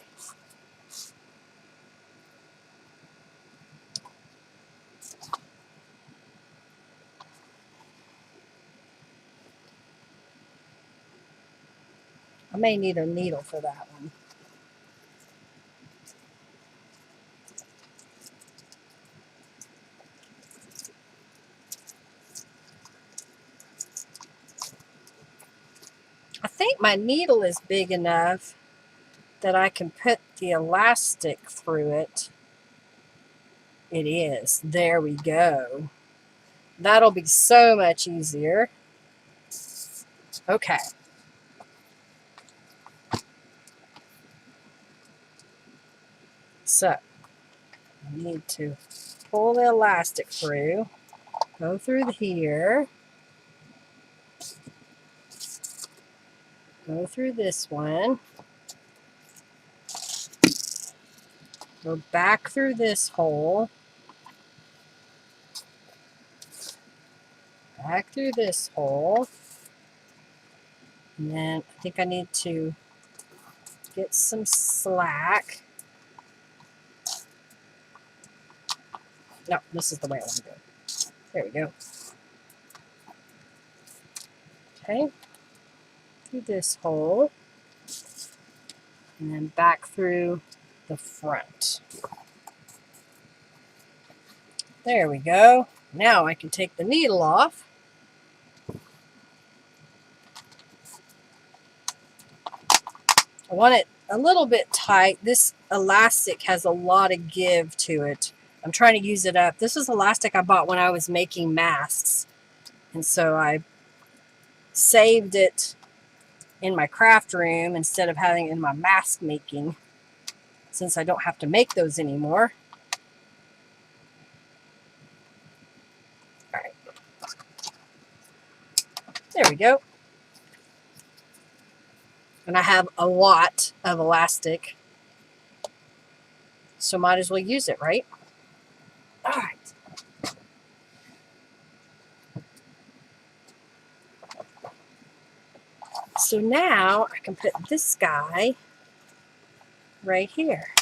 I may need a needle for that one. I think my needle is big enough that I can put the elastic through it. It is. There we go. That'll be so much easier. Okay. So, I need to pull the elastic through, go through here, go through this one, go back through this hole, back through this hole, and then I think I need to get some slack. No, this is the way I want to go. There we go. Okay, through this hole, and then back through the front. There we go. Now I can take the needle off. I want it a little bit tight. This elastic has a lot of give to it. I'm trying to use it up. This is elastic I bought when I was making masks. And so I saved it in my craft room instead of having it in my mask making, since I don't have to make those anymore. All right. There we go. And I have a lot of elastic, so might as well use it, right? All right. So now I can put this guy right here.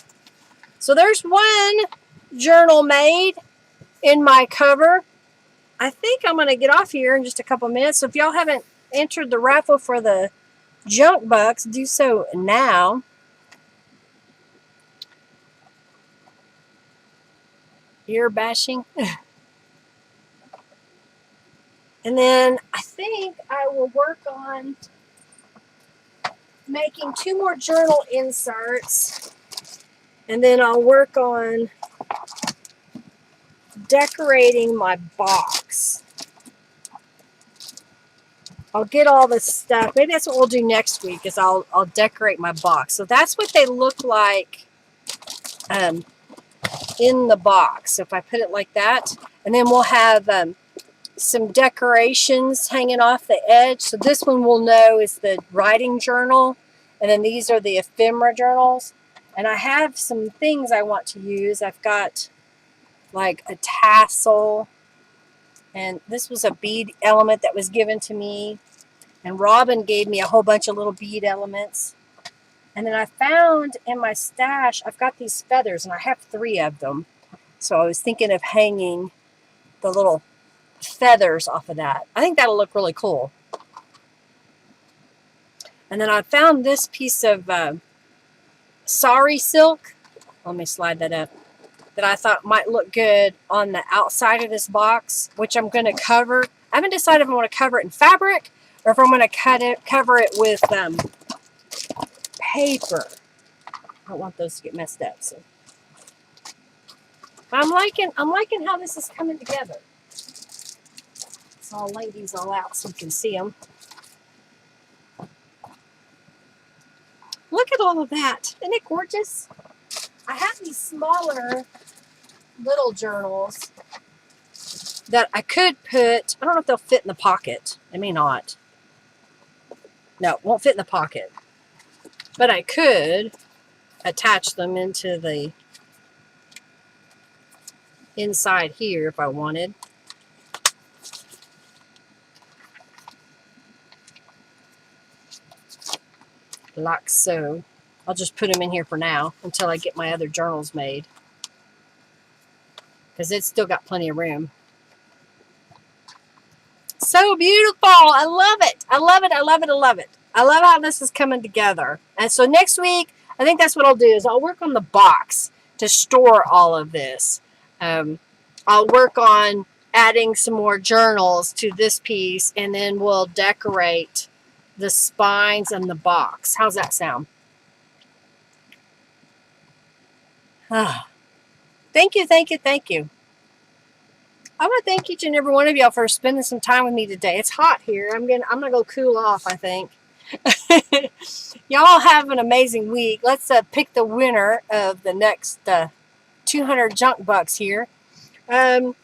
So there's one journal made in my cover. I think I'm going to get off here in just a couple minutes. So if y'all haven't entered the raffle for the junk bucks, do so now. Ear bashing. And then I think I will work on making 2 more journal inserts. And then I'll work on decorating my box. I'll get all this stuff. Maybe that's what we'll do next week, is I'll decorate my box. So that's what they look like in the box. So if I put it like that, and then we'll have some decorations hanging off the edge. So this one we'll know is the writing journal, and then these are the ephemera journals. And I have some things I want to use. I've got like a tassel, and this was a bead element that was given to me, and Robin gave me a whole bunch of little bead elements. And then I found in my stash, I've got these feathers, and I have 3 of them. So I was thinking of hanging the little feathers off of that. I think that'll look really cool. And then I found this piece of sari silk. Let me slide that up. That I thought might look good on the outside of this box, which I'm going to cover. I haven't decided if I want to cover it in fabric or if I'm going to cover it with paper. I don't want those to get messed up. So I'm liking how this is coming together. So I'll lay these all out so you can see them. Look at all of that. Isn't it gorgeous? I have these smaller little journals that I could put, I don't know if they'll fit in the pocket. They may not. No, it won't fit in the pocket. But I could attach them into the inside here if I wanted. Like so. I'll just put them in here for now until I get my other journals made. Because it's still got plenty of room. So beautiful. I love it. I love it. I love it. I love it. I love how this is coming together. And so next week, I think that's what I'll do is I'll work on the box to store all of this. I'll work on adding some more journals to this piece, and then we'll decorate the spines and the box. How's that sound? Thank you, thank you, thank you. I want to thank each and every one of y'all for spending some time with me today. It's hot here. I'm gonna go cool off, I think. Y'all have an amazing week. Let's pick the winner of the next 200 junk bucks here. Let me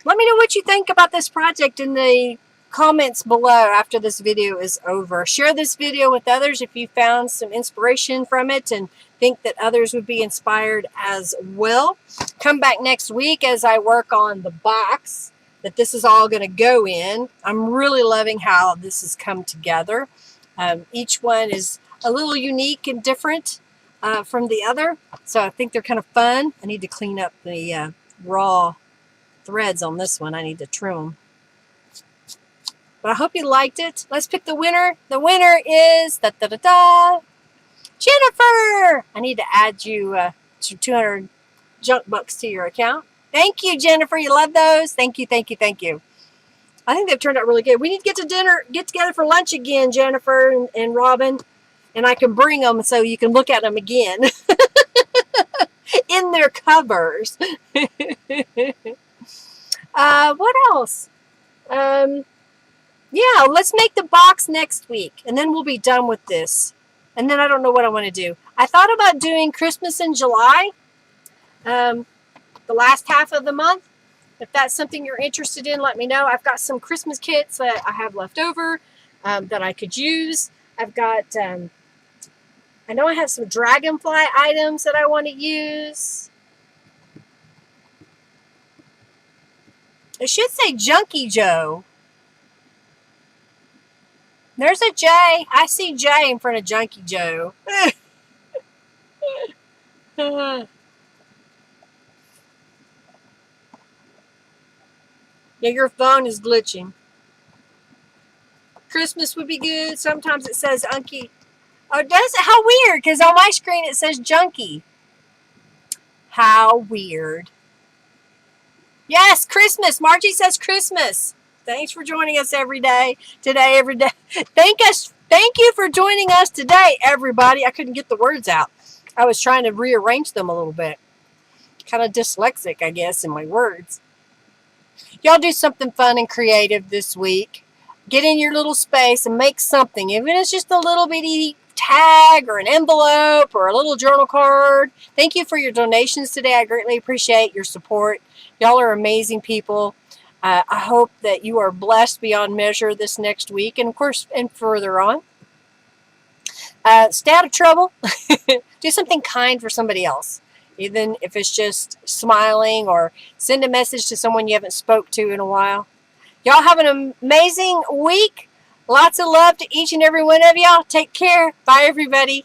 know what you think about this project in the comments below after this video is over. Share this video with others if you found some inspiration from it and think that others would be inspired as well. Come back next week as I work on the box that this is all going to go in. I'm really loving how this has come together. Each one is a little unique and different from the other, so I think they're kind of fun. I need to clean up the raw threads on this one. I need to trim them. But I hope you liked it. Let's pick the winner. The winner is Jennifer. I need to add you to 200 junk bucks to your account. Thank you, Jennifer. You love those. Thank you, thank you, thank you. I think they've turned out really good. We need to get together for lunch again, Jennifer and Robin, and I can bring them so you can look at them again in their covers. What else? Yeah, let's make the box next week, and then we'll be done with this. And then I don't know what I want to do. I thought about doing Christmas in July, the last half of the month. If that's something you're interested in, let me know. I've got some Christmas kits that I have left over that I could use. I've got, I know I have some dragonfly items that I want to use. It should say Junkie Joe. There's a J. I see J in front of Junkie Joe. Yeah, your phone is glitching. Christmas would be good. Sometimes it says Unky. Oh, does it? How weird, because on my screen it says Junkie. How weird. Yes, Christmas. Margie says Christmas. Thanks for joining us every day. Thank you for joining us today, everybody. I couldn't get the words out. I was trying to rearrange them a little bit. Kind of dyslexic, I guess, in my words. Y'all do something fun and creative this week. Get in your little space and make something. Even if it's just a little bitty tag or an envelope or a little journal card. Thank you for your donations today. I greatly appreciate your support. Y'all are amazing people. I hope that you are blessed beyond measure this next week, and of course, and further on. Stay out of trouble. Do something kind for somebody else, even if it's just smiling or send a message to someone you haven't spoke to in a while. Y'all have an amazing week. Lots of love to each and every one of y'all. Take care. Bye, everybody.